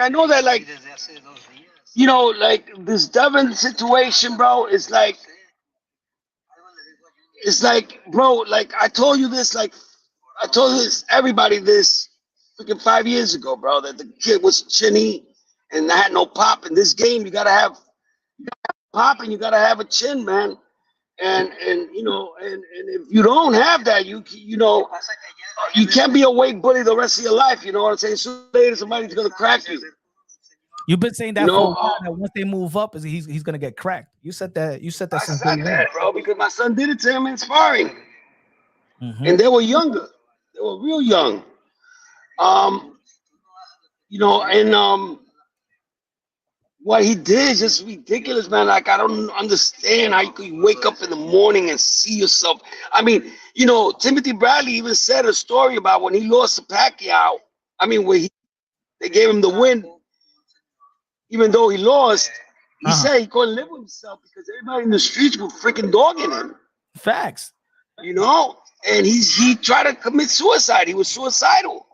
I know that like this Devin situation, bro. It's like, bro, like I told you this, everybody this freaking 5 years ago, bro, that the kid was chinny and had no pop. In this game, you gotta have pop and you gotta have a chin, man. And if you don't have that, you can't be a wake bully the rest of your life. You know what I'm saying? Sooner or later, somebody's gonna crack you. You've been saying that for a while. That once they move up, he's gonna get cracked. You said that. I said that, bro, because my son did it to him in sparring, and they were younger. They were real young. What he did is just ridiculous, man. Like, I don't understand how you could wake up in the morning and see yourself. I mean, Timothy Bradley even said a story about when he lost to Pacquiao. I mean, they gave him the win, even though he lost. He said he couldn't live with himself because everybody in the streets were freaking dogging him. Facts. And he tried to commit suicide. He was suicidal.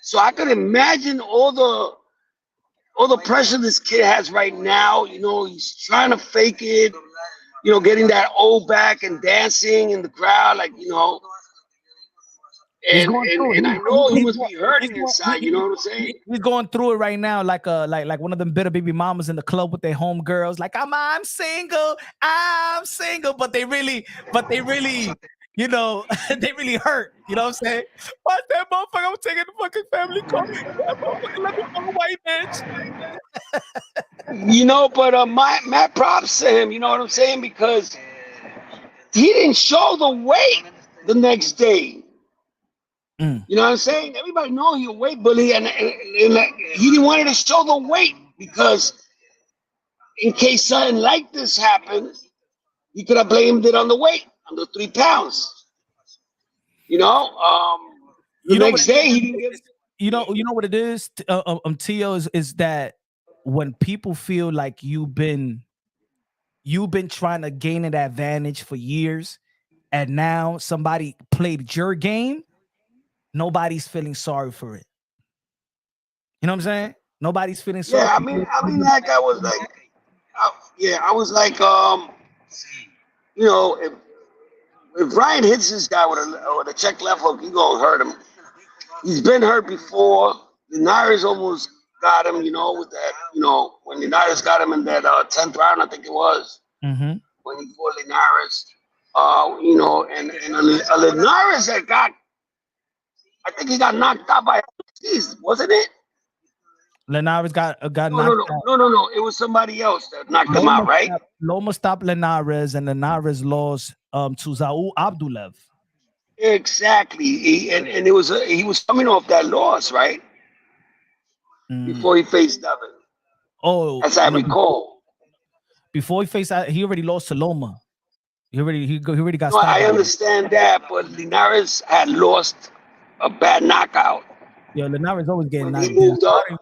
So I could imagine all the pressure this kid has right now. He's trying to fake it, getting that O back and dancing in the crowd, like, and I know he must be hurting inside, you know what I'm saying? He's going through it right now, like one of them bitter baby mamas in the club with their homegirls, like I'm single, but they really, they really hurt. You know what I'm saying? What's that motherfucker? I'm taking the fucking family car. That motherfucker let me fuck a white bitch. But my props to him, you know what I'm saying? Because he didn't show the weight the next day. You know what I'm saying? Everybody know he a weight bully, and he didn't want to show the weight because in case something like this happened, he could have blamed it on the weight, on the 3 pounds. The next day he didn't get. You know what it is, Tio, is that when people feel like you've been trying to gain an advantage for years, and now somebody played your game, nobody's feeling sorry for it. You know what I'm saying? Nobody's feeling sorry. Yeah, I mean, that guy was like, I was like, if Ryan hits this guy with a check left hook, he gonna hurt him. He's been hurt before. Linares almost got him, with that, when Linares got him in that 10th round, I think it was, when he fought Linares, and Linares that got, I think he got knocked out by Ortiz, wasn't it? Linares got knocked out. No. It was somebody else that knocked him out, right? Loma stopped Linares, and Linares lost to Zaul Abdulev. Exactly. He was coming off that loss, right? Before he faced Devin. Oh, as I recall. Before he faced, he already lost to Loma. He already got. No, I understand that, but Linares had lost a bad knockout. Yo, Linares always getting When he knocked down.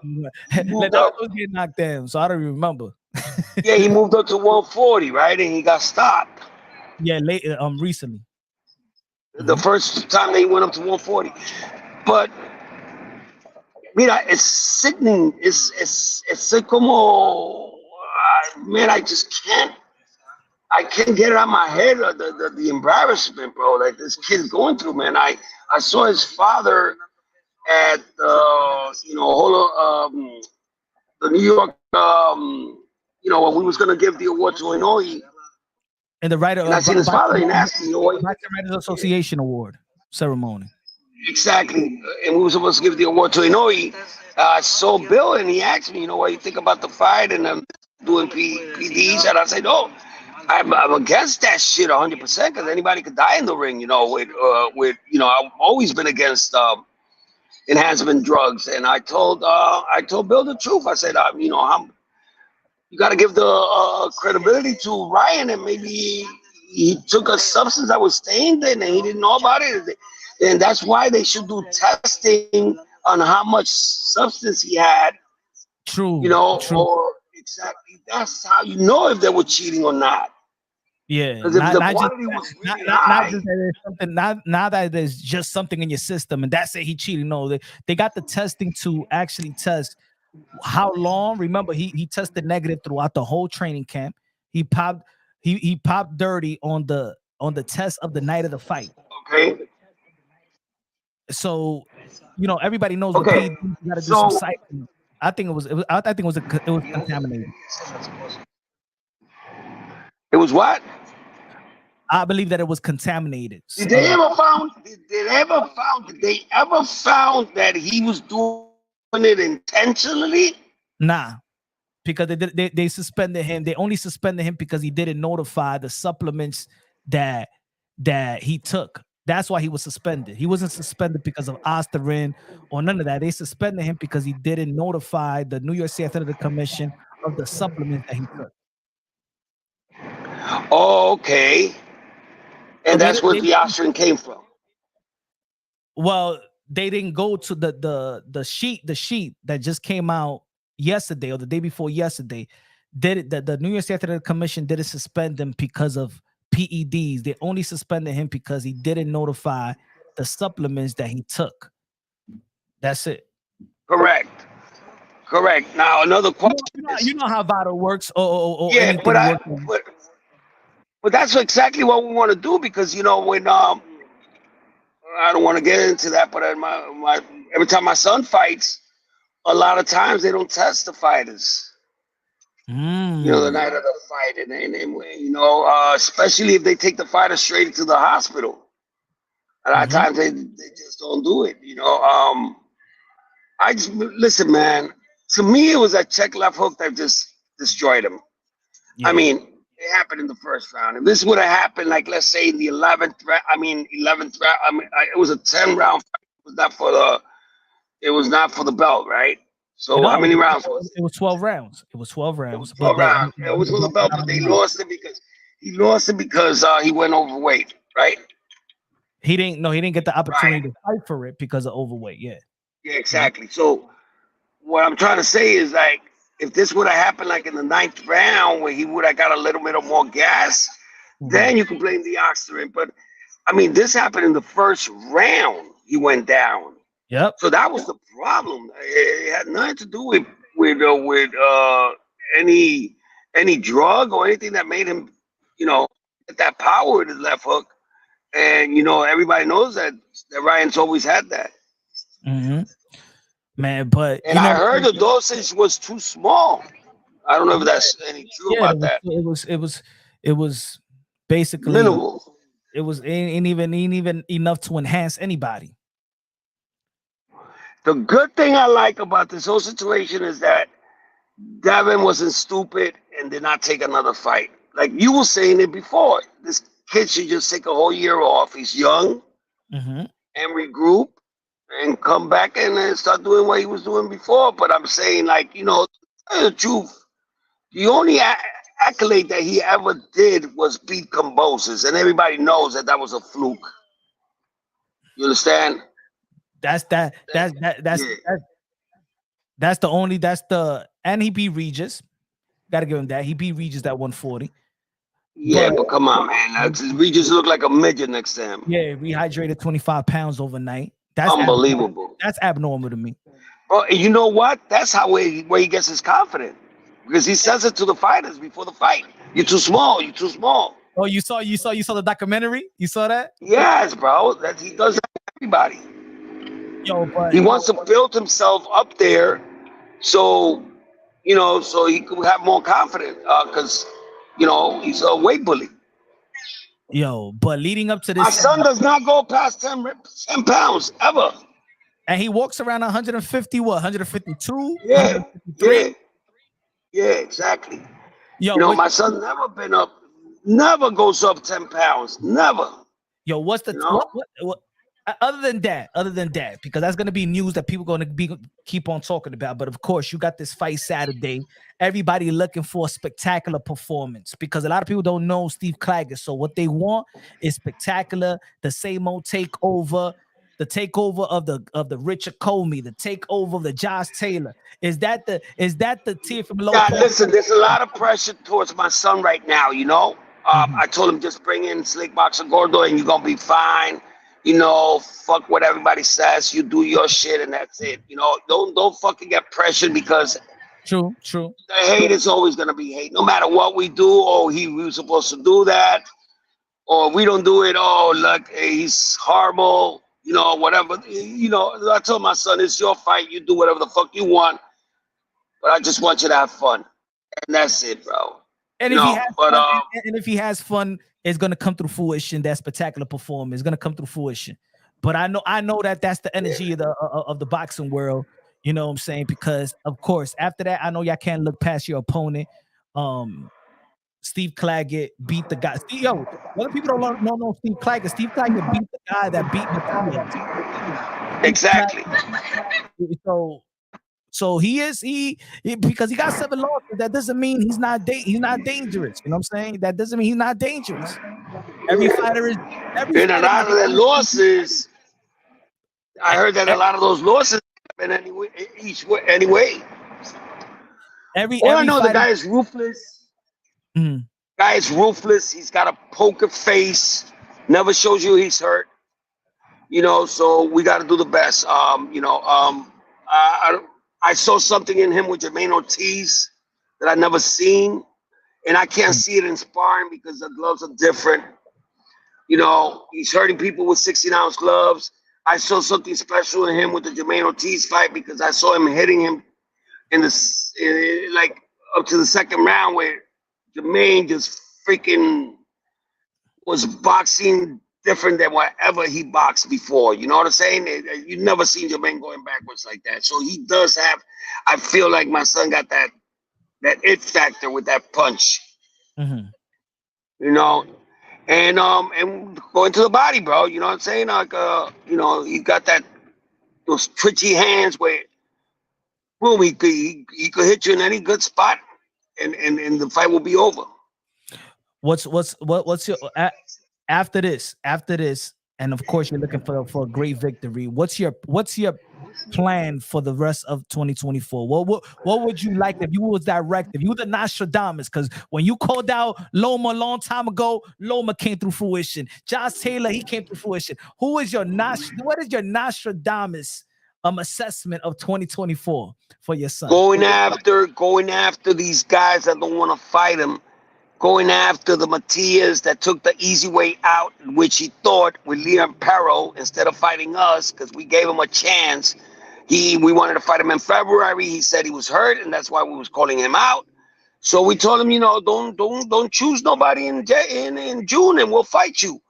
moved up, Linares always getting knocked down, so I don't even remember. yeah, he moved up to 140, right? And he got stopped. Yeah, late recently. The first time they went up to 140. But mira, it's sickening. It's como, man, I can't get it out of my head, the embarrassment, bro, like this kid's going through, man. I saw his father at the New York, when we was gonna give the award to Haney. And the writer, and I seen his father and asked me, Writers Association Award ceremony. Exactly, and we were supposed to give the award to Haney. I saw Bill, and he asked me, what do you think about the fight and doing PDs? And I said, no, I'm against that shit 100% because anybody could die in the ring. I've always been against enhancement drugs, and I told Bill the truth. I said, you got to give the credibility to Ryan, and maybe he took a substance that was stained and he didn't know about it, and that's why they should do testing on how much substance he had. True. True. Or exactly, that's how you know if they were cheating or not. Yeah, because if the quantity was really high, not that there's just something in your system and that's it, he cheated. No, they got the testing to actually test how long. Remember, he tested negative throughout the whole training camp. He popped dirty on the test of the night of the fight. Okay. So, everybody knows okay. what you got to do some cycling. I think it was contaminated. It was what? I believe that it was contaminated. Did they ever found that he was doing it intentionally? Nah, because they suspended him. They only suspended him because he didn't notify the supplements that he took. That's why he was suspended. He wasn't suspended because of Osterin or none of that. They suspended him because he didn't notify the New York State Athletic Commission of the supplements that he took. Oh, okay. And that's where the Osterin came from. Well, they didn't go to the sheet that just came out yesterday or the day before yesterday. The New York State Athletic Commission didn't suspend him because of PEDs. They only suspended him because he didn't notify the supplements that he took. That's it. Correct. Now another question. You know how Vada works, or yeah, anything. But that's exactly what we want to do because when I don't want to get into that, but every time my son fights, a lot of times they don't test the fighters. The night of the fight, and especially if they take the fighter straight to the hospital. A lot of times they just don't do it. I just listen, man. To me, it was that check left hook that just destroyed him. Yeah. I mean, it happened in the first round. If this would have happened, like let's say in the 11th round, it was a 10-round fight. It was not for the belt, right? So how many rounds was it? It was 12 rounds. It was 12 rounds. It was for the belt, but they lost it because he went overweight, right? He didn't get the opportunity to fight for it because of overweight. Yeah. Yeah, exactly. So what I'm trying to say is, like, if this would have happened like in the 9th round where he would have got a little bit of more gas, then you can blame the Osterin. But I mean, this happened in the first round. He went down. Yep. So that was the problem. It had nothing to do with any drug or anything that made him, get that power with his left hook. And everybody knows that Ryan's always had that. Mm-hmm. Man, but I heard the dosage was too small. I don't know if that's any true about that. It was basically minimal. It was ain't even enough to enhance anybody. The good thing I like about this whole situation is that Devin wasn't stupid and did not take another fight. Like you were saying it before, this kid should just take a whole year off. He's young and regroup and come back and start doing what he was doing before. But I'm saying, like, the truth, the only accolade that he ever did was beat Cambosis, and everybody knows that was a fluke. You understand? That's the only and he beat Regis. Gotta give him that. He beat Regis at 140. Yeah, but come on, man. We just look like a midget next to him. Yeah, rehydrated 25 pounds overnight. That's unbelievable. That's abnormal to me. Bro, and you know what? That's where he gets his confidence. Because he says it to the fighters before the fight. You're too small. You're too small. Oh, you saw the documentary? You saw that? Yes, bro. That he does that to everybody. Yo, but he wants to build himself up there, so he could have more confidence. Because he's a weight bully. Yo, but leading up to this, my son does not go past 10 pounds ever. And he walks around 150, 152? Yeah, exactly. Yo, my son never goes up 10 pounds. Never. Yo, what's the what other than that, because that's gonna be news that people are gonna keep on talking about. But of course, you got this fight Saturday. Everybody looking for a spectacular performance because a lot of people don't know Steve Clagett. So what they want is spectacular, the same old takeover. The takeover of the Richard Comey, the takeover of the Josh Taylor. Is that the Teofimo Lopez? Yeah, listen, there's a lot of pressure towards my son right now, I told him just bring in Slick Boxer Gordo and you're gonna be fine. Fuck what everybody says. You do your shit and that's it. Don't fucking get pressured because true. The hate is always gonna be hate. No matter what we do, we were supposed to do that, or we don't do it, look, he's horrible. Whatever. I told my son, it's your fight. You do whatever the fuck you want. But I just want you to have fun. And that's it, bro. And if he has fun, it's gonna come through fruition. That spectacular performance is gonna come through fruition. But I know that's the energy of the boxing world. You know what I'm saying? Because of course, after that, I know y'all can't look past your opponent. Steve Clagett beat the guy. A lot of people don't know Steve Clagett. Steve Clagett beat the guy that beat Matthias. Exactly. So he because he got 7 losses. That doesn't mean he's not dangerous. You know what I'm saying? That doesn't mean he's not dangerous. Every fighter is. And a lot of the losses. I heard that a lot of those losses have been anyway. All I know, the guy is ruthless. Mm-hmm. Guy is ruthless. He's got a poker face. Never shows you he's hurt. So we got to do the best. I saw something in him with Jermaine Ortiz that I never seen, and I can't see it in sparring because the gloves are different. He's hurting people with 16-ounce gloves. I saw something special in him with the Jermaine Ortiz fight because I saw him hitting him like up to the second round where Jermaine just freaking was boxing different than whatever he boxed before. You know what I'm saying? You never seen Jermaine going backwards like that. So he does have. I feel like my son got that it factor with that punch. Mm-hmm. And going to the body, bro. You know what I'm saying? Like he got those twitchy hands where boom, he could hit you in any good spot. And the fight will be over. What's your after this? And of course, you're looking for a great victory. What's your plan for the rest of 2024? What would you like if you was direct? If you were the Nostradamus, because when you called out Loma a long time ago, Loma came through fruition. Josh Taylor, he came through fruition. What is your Nostradamus assessment of 2024 for your son? Going after these guys that don't want to fight him. Going after the Matias that took the easy way out, which he thought with Liam Perro instead of fighting us because we gave him a chance. We wanted to fight him in February. He said he was hurt, and that's why we was calling him out. So we told him, don't choose nobody in June, and we'll fight you.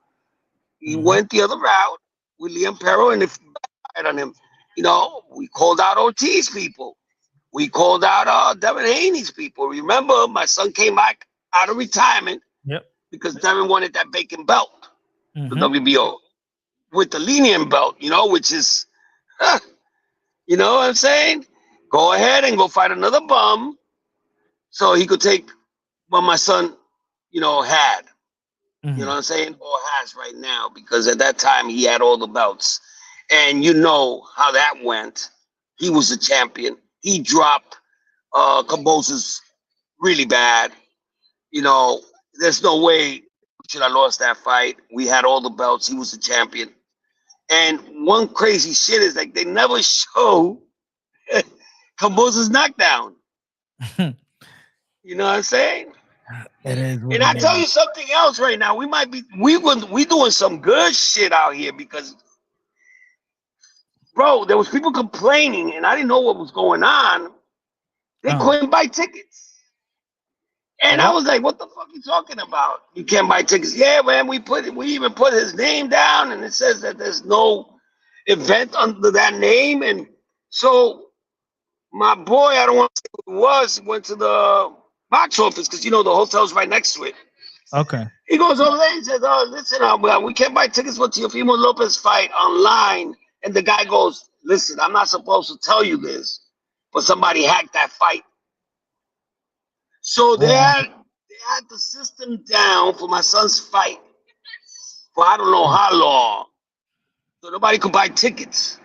He went the other route with Liam Perro, and if fight on him, we called out Ortiz people. We called out Devin Haney's people. Remember, my son came back out of retirement because Devin wanted that vacant belt, the WBO, with the lenient belt, which is, you know what I'm saying? Go ahead and go fight another bum so he could take what my son, had. You know what I'm saying? Or has right now, because at that time he had all the belts. And you know how that went. He was a champion. He dropped Cambosa's really bad. You know, there's no way we should have lost that fight. We had all the belts. He was the champion. And one crazy shit is like they never show Cambosa's knockdown. You know what I'm saying? It is. And I tell you something else right now. We doing some good shit out here because, bro, there was people complaining and I didn't know what was going on. They couldn't buy tickets. And I was like, what the fuck are you talking about? You can't buy tickets. Yeah, man, we even put his name down and it says that there's no event under that name. And so my boy, I don't want to say who it was, went to the box office because, you know, the hotel's right next to it. Okay. He goes over there and says, oh, listen, we can't buy tickets for Teofimo Lopez fight online. And the guy goes, listen, I'm not supposed to tell you this, but somebody hacked that fight. So they had the system down for my son's fight for I don't know how long. So nobody could buy tickets.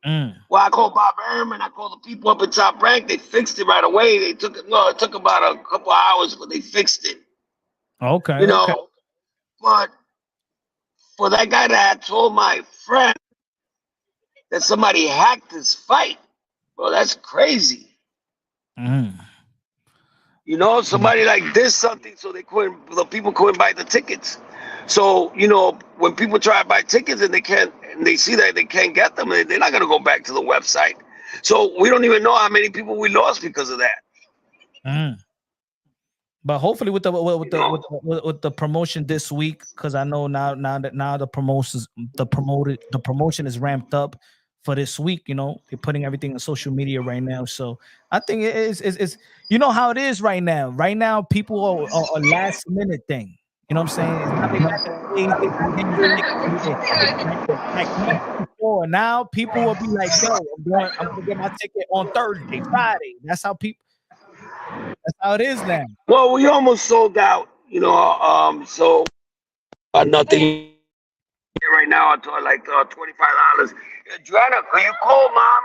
Well, I called Bob Ehrman, I called the people up at Top Rank. They fixed it right away. It took about a couple of hours, but they fixed it. Okay. You know, but for that guy that had told my friend that somebody hacked his fight, bro, that's crazy. You know, somebody like this something so the people couldn't buy the tickets. So, you know, when people try to buy tickets and they see that they can't get them, they're not gonna go back to the website. So we don't even know how many people we lost because of that. But hopefully with the promotion this week, because I know now the promotion is ramped up for this week. You know, they're putting everything on social media right now. So I think it is you know how it is right now. Right now, people are a last minute thing. You know what I'm saying? It's not before. Now people will be like, yo, I'm gonna get my ticket on Thursday, Friday. That's how it is now. Well, we almost sold out, you know, so nothing right now until like $25. Joanna, can you call mom?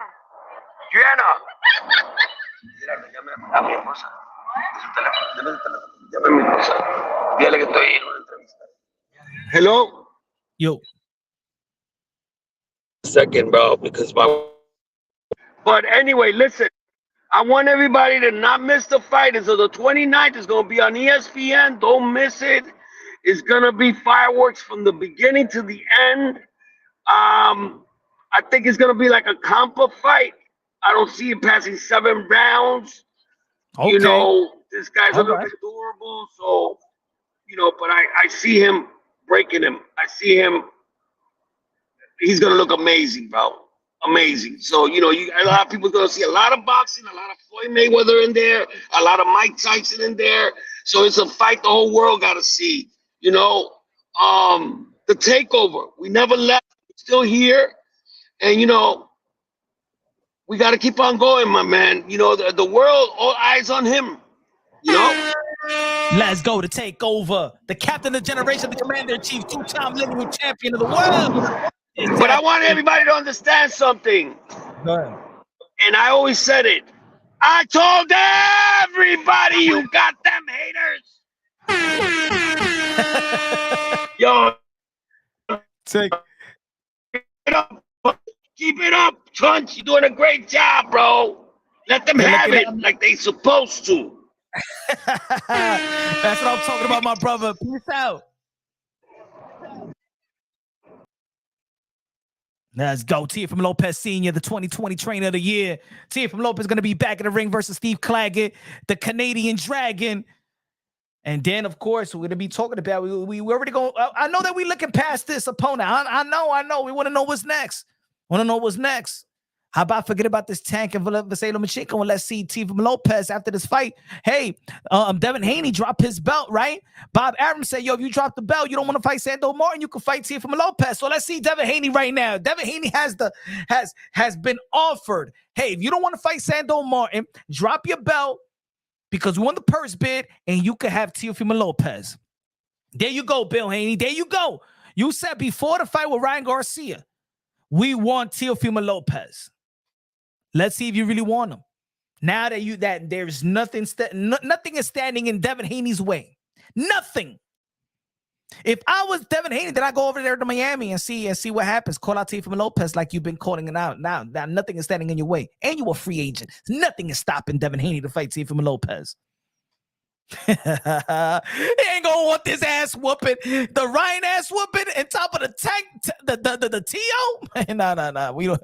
Joanna. Hello? Yo. Second, bro, because But anyway, listen. I want everybody to not miss the fight. So the 29th is going to be on ESPN. Don't miss it. It's going to be fireworks from the beginning to the end. I think it's going to be like a compa fight. I don't see it passing 7 rounds. Okay. You know, this guy's a little bit durable. So, you know, but I see him breaking him. I see him. He's going to look amazing, bro. Amazing. So, you know, a lot of people are going to see a lot of boxing, a lot of Floyd Mayweather in there, a lot of Mike Tyson in there. So it's a fight the whole world got to see. You know, the takeover. We never left. We're still here. And, you know, we got to keep on going, my man. You know, the world, all eyes on him. You know? Let's go to takeover. The captain of the generation, the commander-in-chief, 2-time lineal champion of the world. But I want everybody to understand something. Go ahead. And I always said it. I told everybody you got them haters. Yo, keep it up, Trunch. You're doing a great job, bro. Let them have it like they supposed to. That's what I'm talking about, my brother. Peace out. Let's go. Teofimo Lopez Sr., the 2020 Trainer of the Year. Teofimo Lopez is going to be back in the ring versus Steve Clagett, the Canadian Dragon. And then, of course, we're going to be talking about, we already go. I know that we're looking past this opponent. I know. We want to know what's next. How about forget about this tank and Vasily Lomachenko and let's see Teofimo Lopez after this fight. Hey, Devin Haney dropped his belt, right? Bob Arum said, yo, if you drop the belt, you don't want to fight Sando Martin, you can fight Teofimo Lopez. So let's see Devin Haney right now. Devin Haney has been offered, hey, if you don't want to fight Sando Martin, drop your belt because we won the purse bid and you can have Teofimo Lopez. There you go, Bill Haney. There you go. You said before the fight with Ryan Garcia, We want Teofimo Lopez. Let's see if you really want him. Now that there's nothing is standing in Devin Haney's way. Nothing. If I was Devin Haney, then I go over there to Miami and see what happens. Call out Teofimo Lopez like you've been calling it out. Now nothing is standing in your way. And you're a free agent. Nothing is stopping Devin Haney to fight Teofimo Lopez. He ain't gonna want this ass whooping, the Ryan ass whooping, on top of the tank, the TO. No. We don't.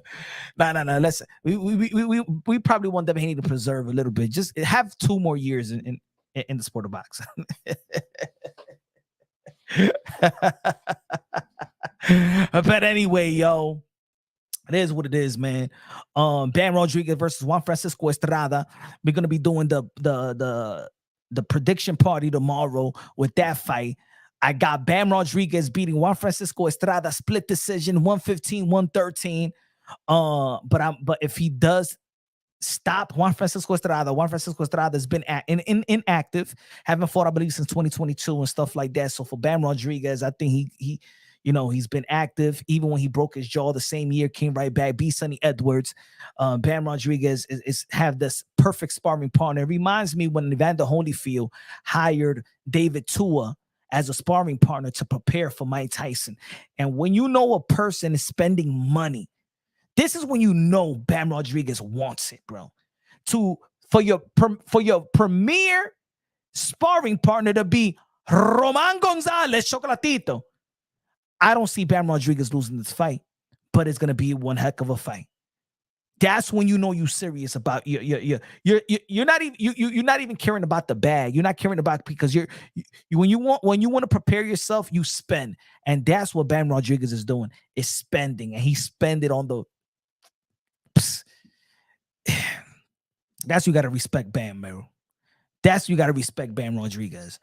No. Listen, we probably want Devin Haney to preserve a little bit. Just have 2 more years in the sport of boxing. But anyway, yo, it is what it is, man. Bam Rodriguez versus Juan Francisco Estrada. We're gonna be doing the prediction party tomorrow with that fight. I got Bam Rodriguez beating Juan Francisco Estrada split decision 115-113. But if he does stop Juan Francisco Estrada has been inactive, haven't fought, I believe, since 2022 and stuff like that. So for Bam Rodriguez, I think he he's been active. Even when he broke his jaw the same year, came right back, beat Sonny Edwards. Bam Rodriguez is have this perfect sparring partner. It reminds me when Evander Holyfield hired David Tua as a sparring partner to prepare for Mike Tyson. And when you know a person is spending money, this is when you know Bam Rodriguez wants it, bro. For your premier sparring partner to be Roman Gonzalez, Chocolatito. I don't see Bam Rodriguez losing this fight, but it's gonna be one heck of a fight. That's when you know you're serious about you're not even caring about the bag. You're not caring about, because when you want to prepare yourself, you spend, and that's what Bam Rodriguez is doing, is spending, and he spend it on the. That's you got to respect Bam, man. That's you got to respect Bam Rodriguez.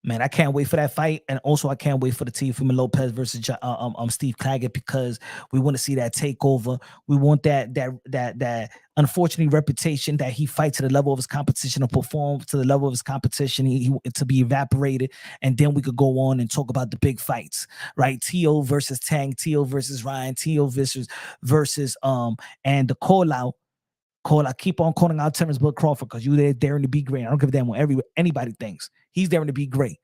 Man, I can't wait for that fight, and also I can't wait for the Teofimo Lopez versus Steve Clagett, because we want to see that takeover. We want that unfortunate reputation that he fights to the level of his competition, or perform to the level of his competition, he to be evaporated, and then we could go on and talk about the big fights, right? T.O. versus Tank, T.O. versus Ryan, T.O. versus and the call out. I keep on calling out Terrence Bud Crawford because you're daring to be great. I don't give a damn what anybody thinks. He's daring to be great.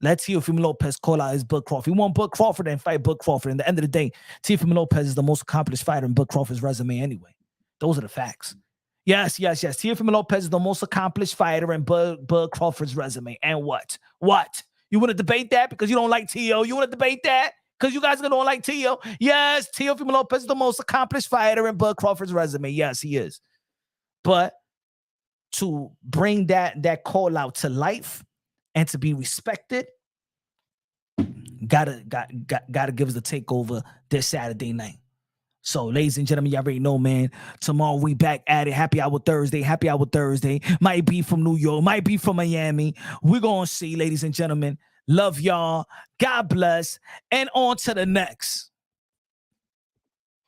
Let Teofimo Lopez call out his Bud Crawford. He want Bud Crawford and fight Bud Crawford. And at the end of the day, Teofimo Lopez is the most accomplished fighter in Bud Crawford's resume anyway. Those are the facts. Yes. Teofimo Lopez is the most accomplished fighter in Bud Crawford's resume. And what? You want to debate that because you don't like T.O.? You want to debate that? Because you guys don't like T.O.? Yes, Teofimo Lopez is the most accomplished fighter in Bud Crawford's resume. Yes, he is. But to bring that call out to life and to be respected, gotta give us the takeover this Saturday night. So, ladies and gentlemen, y'all already know, man. Tomorrow we back at it. Happy Hour Thursday. Might be from New York, might be from Miami. We're gonna see, ladies and gentlemen. Love y'all. God bless. And on to the next.